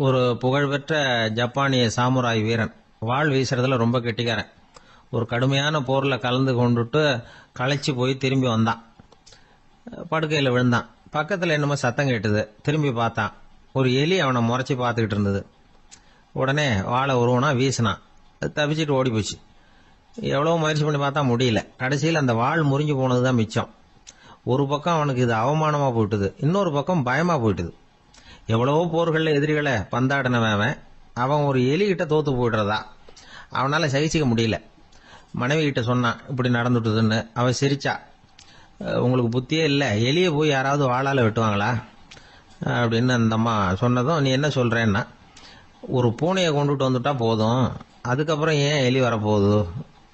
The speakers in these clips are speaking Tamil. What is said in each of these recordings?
ஒரு புகழ்பெற்ற ஜப்பானிய சாமுராய் வீரன். வாள் வீசுறதுல ரொம்ப கெட்டிக்காரன். ஒரு கடுமையான போரில் கலந்து கொண்டுட்டு களைச்சி போய் திரும்பி வந்தான். படுக்கையில் விழுந்தான். பக்கத்தில் என்னமோ சத்தம் கேட்டுது. திரும்பி பார்த்தான். ஒரு எலி அவனை முறைச்சி பார்த்துக்கிட்டு இருந்தது. உடனே வாழை உருவனா வீசினான். அது தப்பிச்சிட்டு ஓடி போச்சு. எவ்வளோ முயற்சி பண்ணி பார்த்தா முடியல. கடைசியில் அந்த வாள் முறிஞ்சு போனது தான் மிச்சம். ஒரு பக்கம் அவனுக்கு இது அவமானமாக போயிட்டுது, இன்னொரு பக்கம் பயமாக போயிட்டுது. எவ்வளவோ போர்களில் எதிரிகளை பந்தாடினவன் அவன் ஒரு எலிகிட்ட தோத்து போயிடுறதா அவனால் சகிச்சிக்க முடியல. மனைவி கிட்ட சொன்னான் இப்படி நடந்துட்டுதுன்னு. அவன் சிரிச்சா. உங்களுக்கு புத்தியே இல்லை, எலியை போய் யாராவது வாளால் வெட்டுவாங்களா அப்படின்னு அந்த அம்மா சொன்னதும், நீ என்ன சொல்கிறேன்னா, ஒரு பூனையை கொண்டுட்டு வந்துட்டா போதும், அதுக்கப்புறம் ஏன் எலி வரப்போகுது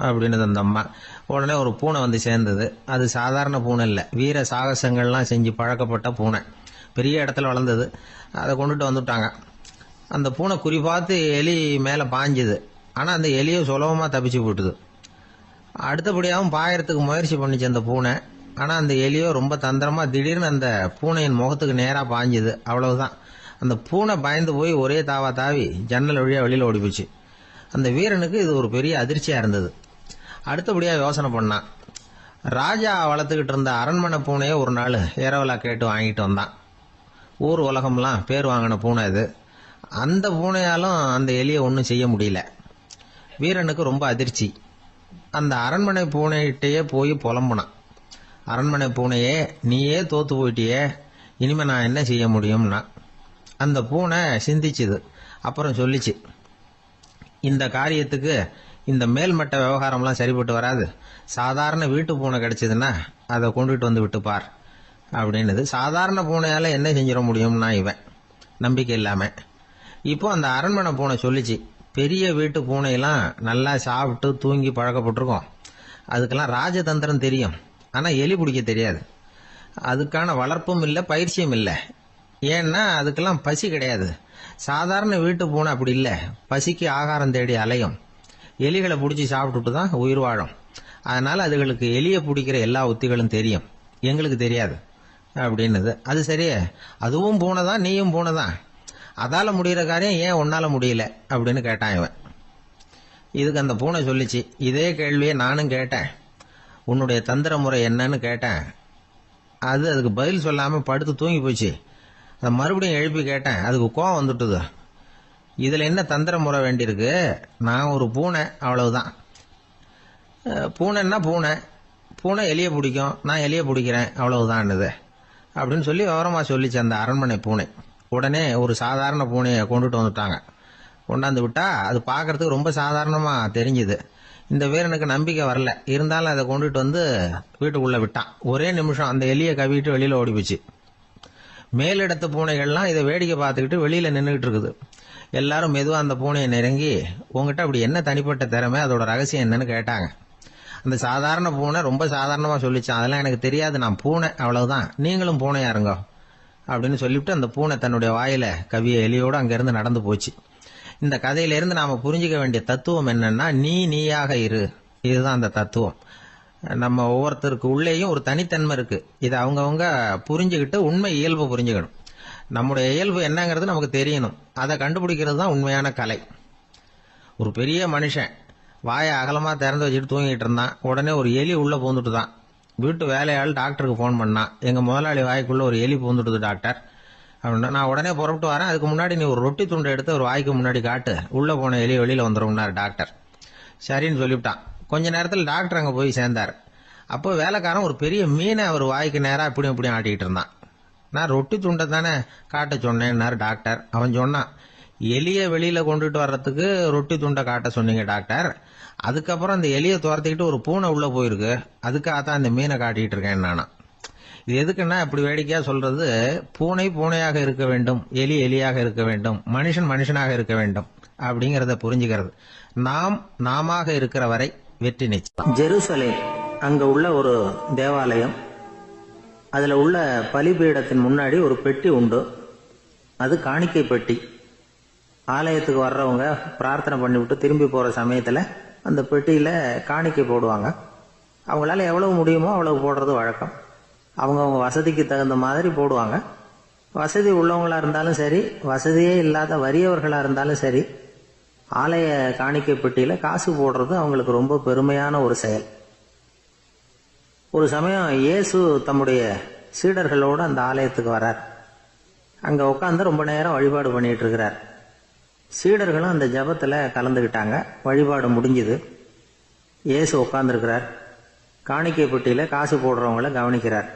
அப்படின்னு அந்த அம்மா. உடனே ஒரு பூனை வந்து சேர்ந்தது. அது சாதாரண பூனை இல்லை, வீர சாகசங்கள்லாம் செஞ்சு பழக்கப்பட்ட பூனை. பெரிய இடத்துல வளர்ந்தது. அதை கொண்டுட்டு வந்துட்டாங்க. அந்த பூனை குறி பார்த்து எலி மேலே பாஞ்சுது. ஆனால் அந்த எலியை சுலபமாக தப்பிச்சு போட்டுது. அடுத்தபடியாகவும் பாயறதுக்கு முயற்சி பண்ணிச்சு அந்த பூனை. ஆனால் அந்த எலியோ ரொம்ப தந்திரமாக திடீர்னு அந்த பூனையின் முகத்துக்கு நேராக பாஞ்சுது. அவ்வளவுதான். அந்த பூனை பயந்து போய் ஒரே தாவா தாவி ஜன்னல் வழியாக வெளியில் ஓடி போச்சு. அந்த வீரனுக்கு இது ஒரு பெரிய அதிர்ச்சியாக இருந்தது. அடுத்தபடியாக யோசனை பண்ணான். ராஜா வளர்த்துக்கிட்டு இருந்த அரண்மனை பூனையை ஒரு நாள் ஏரவலா கேட்டு வாங்கிட்டு வந்தான். ஊர் உலகம்லாம் பேர் வாங்கின பூனை இது. அந்த பூனையாலும் அந்த எலியை ஒன்றும் செய்ய முடியல. வீரனுக்கு ரொம்ப அதிர்ச்சி. அந்த அரண்மனை பூனைகிட்டேயே போய் புலம்புனான். அரண்மனை பூனையே, நீயே தோத்து போயிட்டியே, இனிமேல் நான் என்ன செய்ய முடியும்னா. அந்த பூனை சிந்திச்சுது. அப்புறம் சொல்லிச்சு, இந்த காரியத்துக்கு இந்த மேல்மட்ட விவகாரம்லாம் சரிப்பட்டு வராது. சாதாரண வீட்டு பூனை கிடைச்சதுன்னா அதை கொண்டுட்டு வந்து விட்டுப்பார் அப்படின்னது. சாதாரண பூனையால் என்ன செஞ்சிட முடியும்னா இவன் நம்பிக்கை இல்லாமல். இப்போ அந்த அரண்மனை பூனை சொல்லிச்சு, பெரிய வீட்டு பூனையெல்லாம் நல்லா சாப்பிட்டு தூங்கி பழக்கப்பட்டிருக்கோம். அதுக்கெல்லாம் ராஜதந்திரம் தெரியும். ஆனால் எலி பிடிக்க தெரியாது. அதுக்கான வளர்ப்பும் இல்லை, பயிற்சியும் இல்லை. ஏன்னா அதுக்கெல்லாம் பசி கிடையாது. சாதாரண வீட்டு பூனை அப்படி இல்லை. பசிக்கு ஆகாரம் தேடி அலையும். எலிகளை பிடிச்சி சாப்பிட்டுட்டு தான் உயிர் வாழும். அதனால் அதுகளுக்கு எலியை பிடிக்கிற எல்லா உத்திகளும் தெரியும், எங்களுக்கு தெரியாது அப்படின்னது. அது சரியே, அதுவும் பூனை தான், நீயும் பூனை தான். அதால் முடிகிற காரியம் ஏன் உன்னால் முடியல அப்படின்னு கேட்டான் இவன். இதுக்கு அந்த பூனை சொல்லிச்சு, இதே கேள்வியை நானும் கேட்டேன். உன்னுடைய தந்திர முறை என்னன்னு கேட்டேன். அதுக்கு பதில் சொல்லாமல் படுத்து தூங்கி போச்சு. அதை மறுபடியும் எழுப்பி கேட்டேன். அதுக்கு கோவம் வந்துட்டுது. இதில் என்ன தந்திர முறை வேண்டியிருக்கு? நான் ஒரு பூனை, அவ்வளவுதான். பூனைன்னா பூனை, பூனை எலியை பிடிக்கும், நான் எலியை பிடிக்கிறேன், அவ்வளவுதான்னுது அப்படின்னு சொல்லி விவரமாக சொல்லிச்சு அந்த அரண்மனை பூனை. உடனே ஒரு சாதாரண பூனையை கொண்டுட்டு வந்துட்டாங்க. கொண்டாந்து விட்டா அது பார்க்கறதுக்கு ரொம்ப சாதாரணமாக தெரிஞ்சுது. இந்த வீரனுக்கு நம்பிக்கை வரல. இருந்தாலும் அதை கொண்டுட்டு வந்து வீட்டுக்குள்ளே விட்டான். ஒரே நிமிஷம் அந்த எலியை கவிட்டு வெளியில் ஓடி போச்சு. மேலிடத்து பூனைகள்லாம் இதை வேடிக்கை பார்த்துக்கிட்டு வெளியில் நின்றுக்கிட்டு இருக்குது. எல்லாரும் மெதுவாக அந்த பூனையை நெருங்கி, உங்ககிட்ட அப்படி என்ன தனிப்பட்ட திறமை, அதோட ரகசியம் என்னன்னு கேட்டாங்க. அந்த சாதாரண பூனை ரொம்ப சாதாரணமாக சொல்லிச்சான், அதெல்லாம் எனக்கு தெரியாது, நான் பூனை, அவ்வளவுதான், நீங்களும் பூனையா இருங்க அப்படின்னு சொல்லிவிட்டு அந்த பூனை தன்னுடைய வாயில கவிய எலியோடு அங்கேருந்து நடந்து போச்சு. இந்த கதையிலேருந்து நாம் புரிஞ்சிக்க வேண்டிய தத்துவம் என்னன்னா, நீயாக இரு. இதுதான் அந்த தத்துவம். நம்ம ஒவ்வொருத்தருக்கு உள்ளேயும் ஒரு தனித்தன்மை இருக்கு. இதை அவங்கவுங்க புரிஞ்சுக்கிட்டு உண்மை இயல்பு புரிஞ்சுக்கணும். நம்முடைய இயல்பு என்னங்கிறது நமக்கு தெரியணும். அதை கண்டுபிடிக்கிறது தான் உண்மையான கலை. ஒரு பெரிய மனுஷன் வாயை அகலமாக திறந்து வச்சுட்டு தூங்கிட்டு இருந்தான். உடனே ஒரு எலி உள்ளே பூந்துட்டு தான். வீட்டு வேலையாள் டாக்டருக்கு ஃபோன் பண்ணான், எங்கள் முதலாளி வாய்க்குள்ளே ஒரு எலி பூந்துட்டுது டாக்டர் அப்படின்னா. நான் உடனே புறப்பட்டு வரேன், அதுக்கு முன்னாடி நீ ஒரு ரொட்டி துண்டை எடுத்து ஒரு வாய்க்கு முன்னாடி காட்டு, உள்ளே போன எலி வெளியில் வந்துடும்னார் டாக்டர். சரின்னு சொல்லிவிட்டான். கொஞ்ச நேரத்தில் டாக்டர் அங்கே போய் சேர்ந்தார். அப்போ வேலைக்காரன் ஒரு பெரிய மீனை அவர் வாய்க்கு நேராக இப்படியும் ஆட்டிக்கிட்டு இருந்தான். நான் ரொட்டி துண்டை தானே காட்ட சொன்னேன்னாரு டாக்டர். அவன் சொன்னான், எலியை வெளியில் கொண்டுட்டு வர்றதுக்கு ரொட்டி துண்டை காட்ட சொன்னீங்க டாக்டர், அதுக்கப்புறம் அந்த எலியை துரத்திக்கிட்டு ஒரு பூனை உள்ளே போயிருக்கு, அதுக்காகத்தான் இந்த மீனை காட்டிக்கிட்டு இருக்கேன் நானா. இது எதுக்குன்னா, இப்படி வேடிக்கையாக சொல்றது, பூனை பூனையாக இருக்க வேண்டும், எலி எலியாக இருக்க வேண்டும், மனுஷன் மனுஷனாக இருக்க வேண்டும் அப்படிங்கிறத புரிஞ்சுக்கிறது. நாம இருக்கிற வரை வெற்றி நிச்சயம். ஜெருசலேம் அங்க உள்ள ஒரு தேவாலயம். அதுல உள்ள பலிபீடத்தின் முன்னாடி ஒரு பெட்டி உண்டு. அது காணிக்கை பெட்டி. ஆலயத்துக்கு வர்றவங்க பிரார்த்தனை பண்ணிவிட்டு திரும்பி போற சமயத்துல அந்த பெட்டியில காணிக்கை போடுவாங்க. அவங்களால எவ்வளவு முடியுமோ அவ்வளவு போடுறது வழக்கம். அவங்கவுங்க வசதிக்கு தகுந்த மாதிரி போடுவாங்க. வசதி உள்ளவங்களா இருந்தாலும் சரி, வசதியே இல்லாத வறியவர்களா இருந்தாலும் சரி, ஆலய காணிக்கை பெட்டியில காசு போடுறது அவங்களுக்கு ரொம்ப பெருமையான ஒரு செயல். ஒரு சமயம் இயேசு தம்முடைய சீடர்களோடு அந்த ஆலயத்துக்கு வர்றார். அங்க உட்காந்து ரொம்ப நேரம் வழிபாடு பண்ணிட்டு இருக்கிறார். சீடர்களும் அந்த ஜபத்துல கலந்துக்கிட்டாங்க. வழிபாடு முடிஞ்சுது. இயேசு உட்கார்ந்துருக்கிறார். காணிக்கை பெட்டியில காசு போடுறவங்கள கவனிக்கிறார்.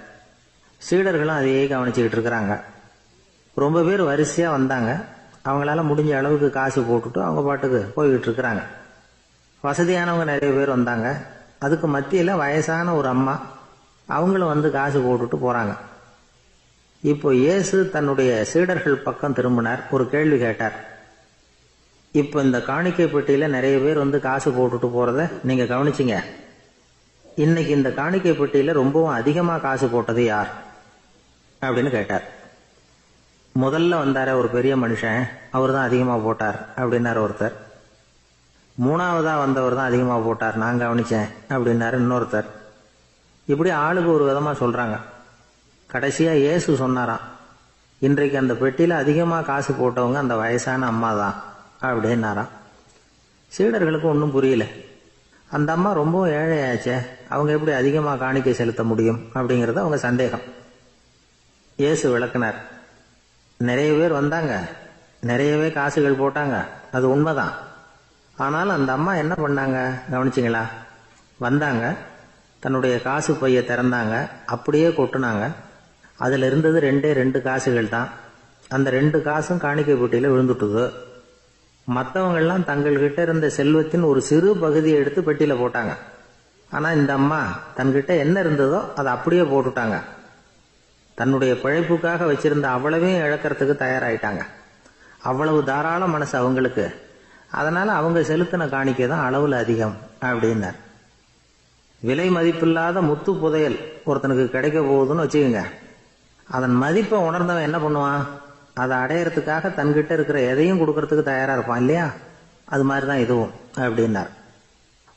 சீடர்களும் அதையே கவனிச்சுக்கிட்டு இருக்கிறாங்க. ரொம்ப பேர் வரிசையா வந்தாங்க. அவங்களால முடிஞ்ச அளவுக்கு காசு போட்டுட்டு அவங்க பாட்டுக்கு போய்கிட்டு இருக்கிறாங்க. வசதியானவங்க நிறைய பேர் வந்தாங்க. அதுக்கு மத்தியில வயசான ஒரு அம்மா, அவங்களும் வந்து காசு போட்டுட்டு போறாங்க. இப்போ இயேசு தன்னுடைய சீடர்கள் பக்கம் திரும்பினார். ஒரு கேள்வி கேட்டார். இப்போ இந்த காணிக்கை பெட்டியில நிறைய பேர் வந்து காசு போட்டுட்டு போறத நீங்க கவனிச்சிங்க. இன்னைக்கு இந்த காணிக்கை பெட்டியில ரொம்பவும் அதிகமா காசு போட்டது யார் அப்படின்னு கேட்டார். முதல்ல வந்தார ஒரு பெரிய மனுஷன், அவர் தான் அதிகமா போட்டார் அப்படின்னாரு ஒருத்தர். மூணாவதா வந்தவர் தான் அதிகமா போட்டார், நான் கவனிச்சேன் அப்படின்னாரு இன்னொருத்தர். இப்படி ஆளுக்கு ஒரு விதமா சொல்றாங்க. கடைசியா இயேசு சொன்னாராம், இன்றைக்கு அந்த பெட்டியில அதிகமா காசு போட்டவங்க அந்த வயசான அம்மா தான் அப்படின்னாராம். சீடர்களுக்கு ஒன்றும் புரியல. அந்த அம்மா ரொம்ப ஏழையாச்சே, அவங்க எப்படி அதிகமா காணிக்கை செலுத்த முடியும் அப்படிங்கறது அவங்க சந்தேகம். இயேசு விளக்குனார். நிறைய பேர் வந்தாங்க, நிறையவே காசுகள் போட்டாங்க, அது உண்மைதான். ஆனால் அந்த அம்மா என்ன பண்ணாங்க கவனிச்சிங்களா? வந்தாங்க, தன்னுடைய காசு பைய திறந்தாங்க, அப்படியே கொட்டுனாங்க. அதுல இருந்தது 2 காசுகள் தான். அந்த 2 காசும் காணிக்கை பெட்டியில விழுந்துட்டுது. மற்றவங்கெல்லாம் தங்கள்கிட்ட இருந்த செல்வத்தின் ஒரு சிறு பகுதியை எடுத்து பெட்டியில போட்டாங்க. ஆனா இந்த அம்மா தன்கிட்ட என்ன இருந்ததோ அதை அப்படியே போட்டுட்டாங்க. தன்னுடைய பிழைப்புக்காக வச்சிருந்த அவ்வளவையும் இழக்கிறதுக்கு தயாராயிட்டாங்க. அவ்வளவு தாராள மனசு அவங்களுக்கு. அதனால அவங்க செலுத்தின காணிக்கை தான் அளவுல அதிகம் அப்படின்னார். விலை மதிப்பில்லாத முத்து புதையல் ஒருத்தனுக்கு கிடைக்க போகுதுன்னு வச்சுக்கோங்க. அதன் மதிப்பை உணர்ந்தவன் என்ன பண்ணுவான்? அதை அடையறதுக்காக தன்கிட்ட இருக்கிற எதையும் கொடுக்கறதுக்கு தயாரா இருப்பான் இல்லையா? அது மாதிரிதான் இதுவும் அப்படின்னார்.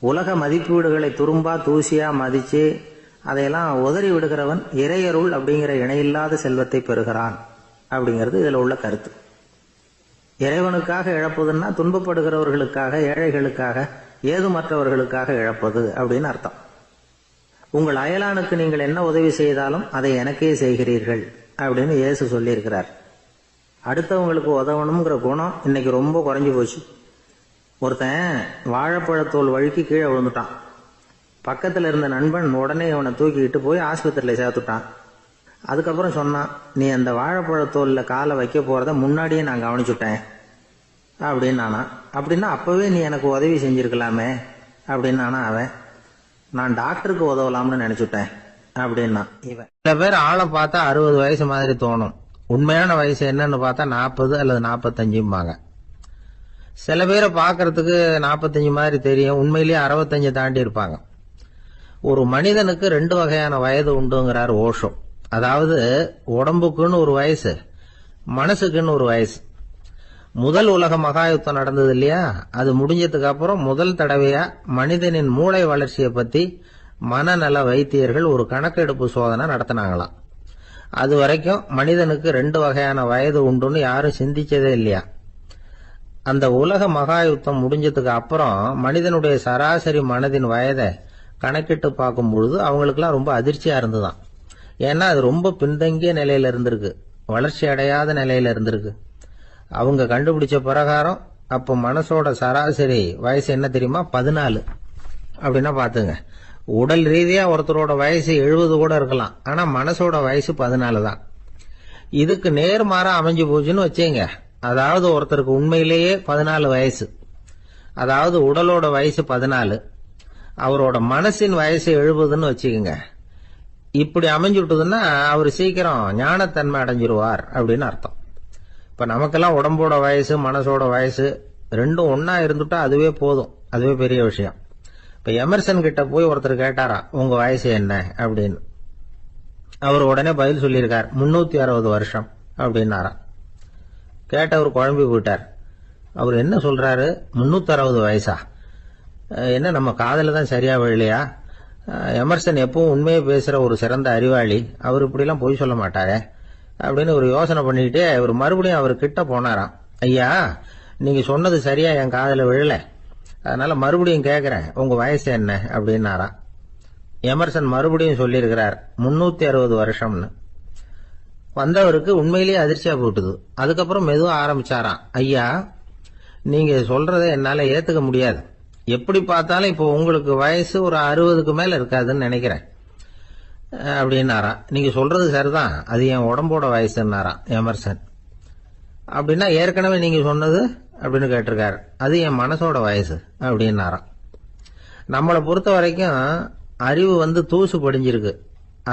உலக மதிப்பீடுகளை துரும்பா தூசியா மதிச்சு அதையெல்லாம் உதறி விடுகிறவன் இறையருள் அப்படிங்கிற இணையில்லாத செல்வத்தை பெறுகிறான் அப்படிங்கிறது இதுல உள்ள கருத்து. இறைவனுக்காக இழப்பதுன்னா துன்பப்படுகிறவர்களுக்காக, ஏழைகளுக்காக, ஏதுமற்றவர்களுக்காக இழப்பது அப்படின்னு அர்த்தம். உங்கள் அயலானுக்கு நீங்கள் என்ன உதவி செய்தாலும் அதை எனக்கே செய்கிறீர்கள் அப்படின்னு இயேசு சொல்லியிருக்கிறார். அடுத்தவங்களுக்கு உதவணுங்கிற குணம் இன்னைக்கு ரொம்ப குறைஞ்சு போச்சு. ஒருத்தன் வாழைப்பழத்தோல் வழுக்கி கீழே விழுந்துட்டான். பக்கத்துல இருந்த நண்பன் உடனே அவனை தூக்கிக்கிட்டு போய் ஆஸ்பத்திரியில சேர்த்துட்டான். அதுக்கப்புறம் சொன்னான், நீ அந்த வாழைப்பழத்தோல்ல காலை வைக்க போறத முன்னாடியே நான் கவனிச்சுட்டேன் அப்படின்னானா. அப்படின்னா அப்பவே நீ எனக்கு உதவி செஞ்சிருக்கலாமே அப்படின்னானா அவன். நான் டாக்டருக்கு உதவலாம்னு நினைச்சுட்டேன் அப்படின்னா இவன். சில பேர் ஆளை பார்த்தா 60 வயசு மாதிரி தோணும். உண்மையான வயசு என்னன்னு பார்த்தா 40 அல்லது 45. சில பேரை பார்க்கறதுக்கு 45 மாதிரி தெரியும், உண்மையிலேயே 65 தாண்டி இருப்பாங்க. ஒரு மனிதனுக்கு 2 வகையான வயது உண்டுங்கிறார் ஓஷோ. அதாவது உடம்புக்குன்னு ஒரு வயசு, மனசுக்குன்னு ஒரு வயசு. முதல் உலக மகாயுத்தம் நடந்தது இல்லையா, அது முடிஞ்சதுக்கு அப்புறம் முதல் தடவையா மனிதனின் மூளை வளர்ச்சியை பத்தி மனநல வைத்தியர்கள் ஒரு கணக்கெடுப்பு சோதனை நடத்தினாங்களாம். அது வரைக்கும் மனிதனுக்கு 2 வகையான வயது உண்டுன்னு யாரும் சிந்திச்சதே இல்லையா. அந்த உலக மகாயுத்தம் முடிஞ்சதுக்கு அப்புறம் மனிதனுடைய சராசரி மனதின் வயதை கணக்கிட்டு பார்க்கும் பொழுது அவங்களுக்குலாம் ரொம்ப அதிர்ச்சியா இருந்துதான். ஏன்னா அது ரொம்ப பின்தங்கிய நிலையில இருந்திருக்கு, வளர்ச்சி அடையாத நிலையில இருந்திருக்கு. அவங்க கண்டுபிடிச்ச பிரகாரம் அப்போ மனசோட சராசரி வயசு என்ன தெரியுமா? 14. அப்படின்னா பாத்துங்க, உடல் ரீதியா ஒருத்தரோட வயசு 70 கூட இருக்கலாம், ஆனா மனசோட வயசு 14 தான். இதுக்கு நேர்மாறா அமைஞ்சு போச்சுன்னு வச்சேங்க. அதாவது ஒருத்தருக்கு உண்மையிலேயே 14 வயசு, அதாவது உடலோட வயசு 14, அவரோட மனசின் வயசு 70ன்னு வச்சுக்கோங்க. இப்படி அமைஞ்சுட்டுதுன்னா அவர் சீக்கிரம் ஞானத்தன்மை அடைஞ்சிருவார் அப்படின்னு அர்த்தம். இப்ப நமக்கெல்லாம் உடம்போட வயசு மனசோட வயசு ரெண்டும் ஒன்னா இருந்துட்டா அதுவே போதும், அதுவே பெரிய விஷயம். இப்ப எமர்சன் கிட்ட போய் ஒருத்தர் கேட்டாரா, உங்க வயசு என்ன அப்படின்னு. அவர் உடனே பதில் சொல்லியிருக்கார், 360 வருஷம் அப்படின்னாராம். கேட்டவர் குழம்பி போயிட்டார். அவர் என்ன சொல்றாரு, 360 வயசா? என்ன நம்ம காதல தான் சரியா விழலையா? எமர்சன் எப்பவும் உண்மையை பேசுற ஒரு சிறந்த அறிவாளி, அவர் இப்படிலாம் பொய் சொல்ல மாட்டாரே. அப்படின்னு ஒரு யோசனை பண்ணிக்கிட்டே இவர் மறுபடியும் அவர் கிட்ட போனாராம். ஐயா, நீங்க சொன்னது சரியா என் காதுல விழல, அதனால மறுபடியும் கேட்கிறேன், உங்க வயசு என்ன அப்படின்னாராம். எமர்சன் மறுபடியும் சொல்லியிருக்கிறார் 360 வருஷம்னு. வந்தவருக்கு உண்மையிலேயே அதிர்ச்சியா போட்டுது. அதுக்கப்புறம் மெதுவா ஆரம்பிச்சாராம். ஐயா, நீங்க சொல்றதை என்னால ஏத்துக்க முடியாது. எப்படி பார்த்தாலும் இப்போ உங்களுக்கு வயசு ஒரு 60க்கு மேல இருக்காதுன்னு நினைக்கிறேன் அப்படின்னாராம். நீங்க சொல்றது சரிதான், அது என் உடம்போட வயசுன்னாராம் எமர்சன். அப்படின்னா ஏற்கனவே நீங்க சொன்னது அப்படின்னு கேட்டிருக்காரு. அது என் மனசோட வயசு அப்படின்னாராம். நம்மளை பொறுத்த வரைக்கும் அறிவு தூசு படிஞ்சிருக்கு,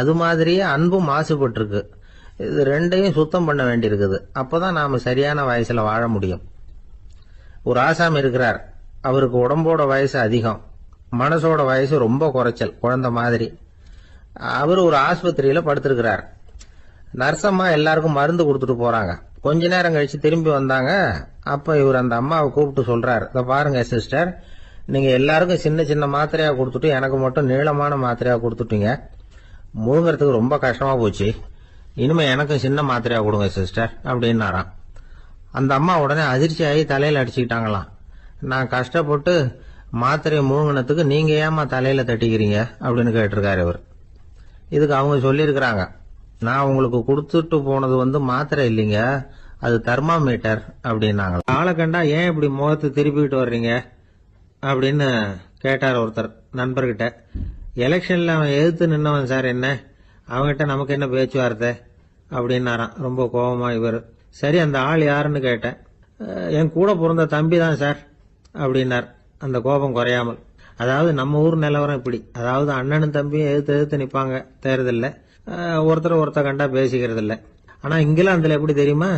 அது மாதிரியே அன்பும் மாசுபட்டிருக்கு. இது ரெண்டையும் சுத்தம் பண்ண வேண்டியிருக்குது. அப்பதான் நாம சரியான வயசுல வாழ முடியும். ஒரு ஆசாமி இருக்கிறார். அவருக்கு உடம்போட வயசு அதிகம், மனசோட வயசு ரொம்ப குறைச்சல், குழந்தை மாதிரி. அவர் ஒரு ஆஸ்பத்திரியில படுத்திருக்கிறார். நர்சம்மா எல்லாருக்கும் மருந்து கொடுத்துட்டு போறாங்க. கொஞ்ச நேரம் கழிச்சு திரும்பி வந்தாங்க. அப்ப இவர் அந்த அம்மாவை கூப்பிட்டு சொல்றார், இத பாருங்க சிஸ்டர், நீங்க எல்லாருக்கும் சின்ன சின்ன மாத்திரையா கொடுத்துட்டு எனக்கு மட்டும் நீளமான மாத்திரையா கொடுத்துட்டீங்க. முழுங்கறதுக்கு ரொம்ப கஷ்டமா போச்சு. இனிமே எனக்கும் சின்ன மாத்திரையா கொடுங்க சிஸ்டர் அப்படின்னாராம். அந்த அம்மா உடனே அதிர்ச்சியாகி தலையில அடிச்சுக்கிட்டாங்களாம். நான் கஷ்டப்பட்டு மாத்திரையை முழுங்கினத்துக்கு நீங்க ஏமா தலையில தட்டிக்கிறீங்க அப்படின்னு கேட்டிருக்காரு இவர். இதுக்கு அவங்க சொல்லியிருக்கிறாங்க, நான் உங்களுக்கு கொடுத்துட்டு போனது மாத்திரை இல்லைங்க, அது தெர்மாமீட்டர் அப்படின்னாங்க. ஆளை கண்டா ஏன் இப்படி முகத்தை திருப்பிக்கிட்டு வர்றீங்க அப்படின்னு கேட்டார் ஒருத்தர் நண்பர்கிட்ட. எலெக்ஷன்ல அவன் எதிர்த்து நின்னவன் சார், என்ன அவன்கிட்ட நமக்கு என்ன பேச்சுவார்த்தை அப்படின்னாராம் ரொம்ப கோபமா இவர். சரி, அந்த ஆள் யாருன்னு கேட்டேன். என் கூட பிறந்த தம்பி தான் சார் அப்படின்னார் அந்த கோபம் குறையாமல். அதாவது நம்ம ஊர் நிலவரம் இப்படி, அதாவது அண்ணனும் தம்பியும் எதிர்த்து நிப்பாங்க தேர்தல்ல, ஒருத்தர் கண்டா பேசிக்கிறது இல்ல. ஆனா இங்கிலாந்துல எப்படி தெரியுமா,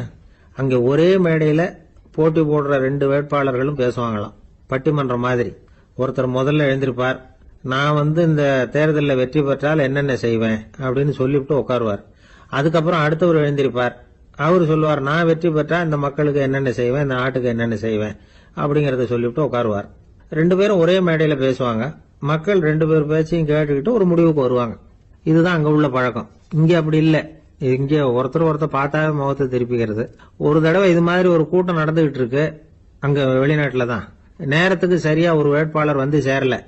அங்க ஒரே மேடையில போட்டி போடுற 2 வேட்பாளர்களும் பேசுவாங்களாம், பட்டிமன்றம் மாதிரி. ஒருத்தர் முதல்ல எழுந்திருப்பார், நான் இந்த தேர்தலில் வெற்றி பெற்றால் என்னென்ன செய்வேன் அப்படின்னு சொல்லிவிட்டு உட்காருவார். அதுக்கப்புறம் அடுத்தவர் எழுந்திருப்பார், அவர் சொல்லுவார், நான் வெற்றி பெற்றா இந்த மக்களுக்கு என்னென்ன செய்வேன், இந்த நாட்டுக்கு என்னென்ன செய்வேன் அப்படிங்கறத சொல்லிவிட்டு உட்காருவார். 2 பேரும் ஒரே மேடையில பேசுவாங்க. மக்கள் 2 பேர் பேச்சையும் கேட்டுக்கிட்டு ஒரு முடிவுக்கு வருவாங்க. இதுதான் அங்க உள்ள பழக்கம். இங்க அப்படி இல்ல. இங்க ஒருத்தர் பார்த்தாவே முகத்தை திருப்பிக்கிறது. ஒரு தடவை இது மாதிரி ஒரு கூட்டம் நடந்துகிட்டு இருக்கு அங்க வெளிநாட்டுல தான். நேரத்துக்கு சரியா ஒரு வேட்பாளர் சேரல.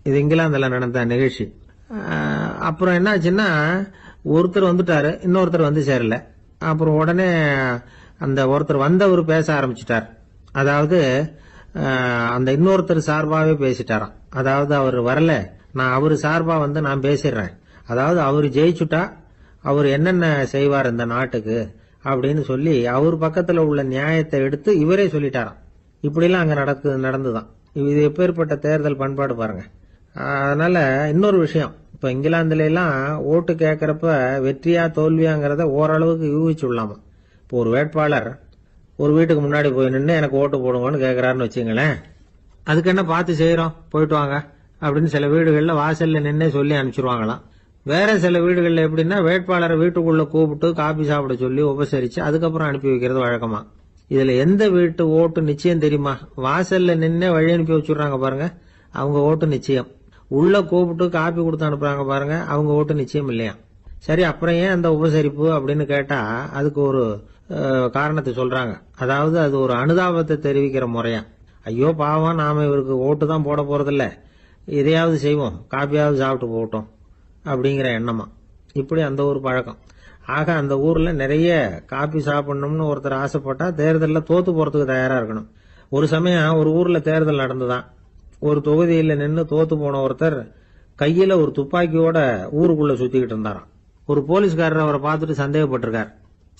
இது இங்கிலாந்துல நடந்த நிகழ்ச்சி. அப்புறம் என்ன ஆச்சுன்னா, ஒருத்தர் வந்துட்டாரு, இன்னொருத்தர் சேரல. அப்புறம் உடனே அந்த ஒருத்தர் வந்தவர் பேச ஆரம்பிச்சிட்டார். அதாவது அந்த இன்னொருத்தர் சார்பாவே பேசிட்டாராம். அதாவது அவர் வரல, நான் அவரு சார்பா நான் பேசிடுறேன். அதாவது அவர் ஜெயிச்சுட்டா அவர் என்னென்ன செய்வார் இந்த நாட்டுக்கு அப்படின்னு சொல்லி அவர் பக்கத்துல உள்ள நியாயத்தை எடுத்து இவரே சொல்லிட்டாராம். இப்படிலாம் அங்க நடந்துதான். இது எப்பேற்பட்ட தேர்தல் பண்பாடு பாருங்க. அதனால இன்னொரு விஷயம், இப்ப இங்கிலாந்துல எல்லாம் ஓட்டு கேட்கறப்ப வெற்றியா தோல்வியாங்கிறத ஓரளவுக்கு யூகிச்சுடலாமா. இப்போ ஒரு வேட்பாளர் ஒரு வீட்டுக்கு முன்னாடி போய் நின்று எனக்கு ஓட்டு போடுங்கன்னு கேட்கறாருன்னு வச்சுங்களேன், அதுக்கு என்ன பார்த்து செய்யறோம், போயிட்டு வாங்க அப்படின்னு சில வீடுகள்ல வாசல்ல நின்னே சொல்லி அனுப்பிச்சிருவாங்களாம். வேற சில வீடுகள்ல எப்படின்னா வேட்பாளரை வீட்டுக்குள்ள கூப்பிட்டு காபி சாப்பிட சொல்லி உபசரிச்சு அதுக்கப்புறம் அனுப்பி வைக்கிறது வழக்கமா. இதுல எந்த வீட்டு ஓட்டு நிச்சயம் தெரியுமா? வாசல்ல நின்னே வழி அனுப்பி வச்சுடுறாங்க பாருங்க, அவங்க ஓட்டு நிச்சயம். உள்ள கூப்பிட்டு காப்பி கொடுத்து அனுப்புறாங்க பாருங்க, அவங்க ஓட்டு நிச்சயம் இல்லையா. சரி, அப்புறம் ஏன் அந்த உபசரிப்பு அப்படின்னு கேட்டா அதுக்கு ஒரு காரணத்தை சொல்றாங்க. அதாவது அது ஒரு அனுதாபத்தை தெரிவிக்கிற முறையா. ஐயோ பாவம், நாம இவருக்கு ஓட்டு தான் போட போறதில்ல, எதையாவது செய்வோம், காப்பியாவது சாப்பிட்டு போட்டோம் அப்படிங்கிற எண்ணமா. இப்படி அந்த ஒரு பழக்கம். ஆக அந்த ஊர்ல நிறைய காப்பி சாப்பிடணும்னு ஒருத்தர் ஆசைப்பட்டா தேர்தலில் தோத்து போறதுக்கு தயாரா இருக்கணும். ஒரு சமயம் ஒரு ஊர்ல தேர்தல் நடந்துதான். ஒரு தொகுதியில நின்று தோத்து போன ஒருத்தர் கையில ஒரு துப்பாக்கியோட ஊருக்குள்ள சுத்திக்கிட்டு இருந்தாராம். ஒரு போலீஸ்காரர் அவரை பார்த்துட்டு சந்தேகப்பட்டிருக்கார்.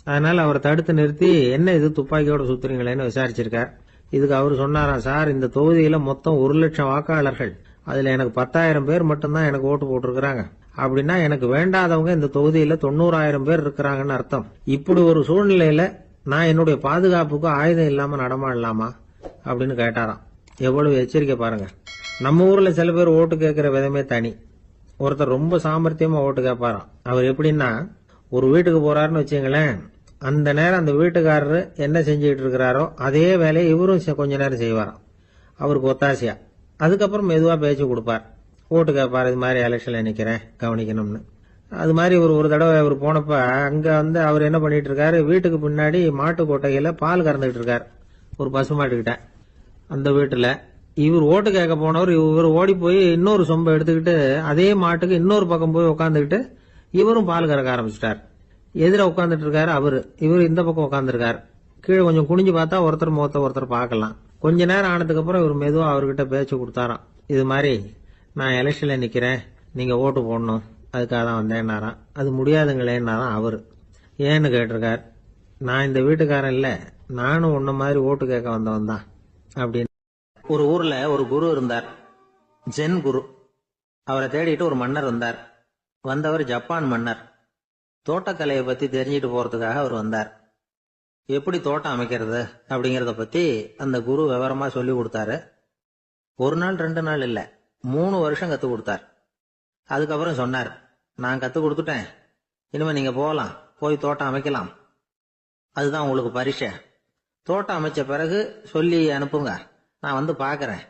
அதனால அவரை தடுத்து நிறுத்தி, என்ன இது துப்பாக்கியோட சுத்துறீங்களேன்னு விசாரிச்சிருக்கார். இதுக்கு அவர் சொன்னாராம், சார், இந்த தொகுதியில மொத்தம் 1,00,000 வாக்காளர்கள், அதுல எனக்கு 10,000 பேர் மட்டும்தான் எனக்கு ஓட்டு போட்டிருக்கிறாங்க. அப்படின்னா எனக்கு வேண்டாதவங்க இந்த தொகுதியில 90,000 பேர் இருக்கிறாங்கன்னு அர்த்தம். இப்படி ஒரு சூழ்நிலையில நான் என்னுடைய பாதுகாப்புக்கு ஆயுதம் இல்லாம நடமாடலாமா அப்படின்னு கேட்டாராம். எவ்வளவு எச்சரிக்கை பாருங்க. நம்ம ஊர்ல சில பேர் ஓட்டு கேட்கிற விதமே தனி. ஒருத்தர் ரொம்ப சாமர்த்தியமா ஓட்டு கேட்பாராம். அவர் எப்படின்னா, ஒரு வீட்டுக்கு போறாருன்னு வச்சுங்களேன், அந்த நேரம் அந்த வீட்டுக்காரரு என்ன செஞ்சுக்கிட்டு இருக்கிறாரோ அதே வேலையை இவரும் கொஞ்ச நேரம் செய்வாராம், அவருக்கு ஒத்தாசையா. அதுக்கப்புறம் மெதுவா பேச்சு கொடுப்பார், ஓட்டு கேட்பார், இது மாதிரி எலெக்ஷன்ல நிக்கிறேன் கவனிக்கணும்னு. அது மாதிரி ஒரு தடவை அவர் போனப்ப அங்க வந்து அவர் என்ன பண்ணிட்டு இருக்காரு, வீட்டுக்கு பின்னாடி மாட்டு கொட்டையில பால் கறந்துட்டு இருக்காரு ஒரு பசுமாட்டுக்கிட்ட. அந்த வீட்டுல இவர் ஓட்டு கேட்க போனவர் இவர் ஓடி போய் இன்னொரு சொம்பை எடுத்துக்கிட்டு அதே மாட்டுக்கு இன்னொரு பக்கம் போய் உட்காந்துக்கிட்டு இவரும் பால் கறக்க ஆரம்பிச்சிட்டார். எதிர உட்காந்துட்டு இருக்காரு இவர் இந்த பக்கம் உட்காந்துருக்காரு. கீழே கொஞ்சம் குனிஞ்சு பார்த்தா ஒருத்தர் முகத்தை ஒருத்தர் பார்க்கலாம். கொஞ்ச நேரம் ஆனதுக்கு அப்புறம் இவர் மெதுவா அவர்கிட்ட பேச்சு கொடுத்தாராம். இது மாதிரி நான் எலெக்ஷன்ல நிக்கிறேன், நீங்க ஓட்டு போடணும், அதுக்காக தான் வந்தேன்னாராம். அது முடியாதுங்களேன்னாராம் அவரு. ஏன்னு கேட்டிருக்கார். நான் இந்த வீட்டுக்காரன் இல்ல, நானும் உன்ன மாதிரி ஓட்டு கேட்க வந்தவன் தான் அப்படின்னு. ஒரு ஊர்ல ஒரு குரு இருந்தார், ஜென் குரு. அவரை தேடிட்டு ஒரு மன்னர் வந்தார். வந்தவர் ஜப்பான் மன்னர். தோட்டக்கலையை பத்தி தெரிஞ்சுட்டு போறதுக்காக அவர் வந்தார். எப்படி தோட்டம் அமைக்கிறது அப்படிங்கறத பத்தி அந்த குரு விவரமா சொல்லி கொடுத்தாரு. ஒரு நாள் 2 நாள் இல்ல, 3 வருஷம் கத்து கொடுத்தார். அதுக்கப்புறம் சொன்னார், நான் கத்து கொடுத்துட்டேன், இனிமே நீங்க போகலாம், போய் தோட்டம் அமைக்கலாம், அதுதான் உங்களுக்கு பரிசை. தோட்டம் அமைச்ச பிறகு சொல்லி அனுப்புங்க, நான் வந்து பாக்குறேன்.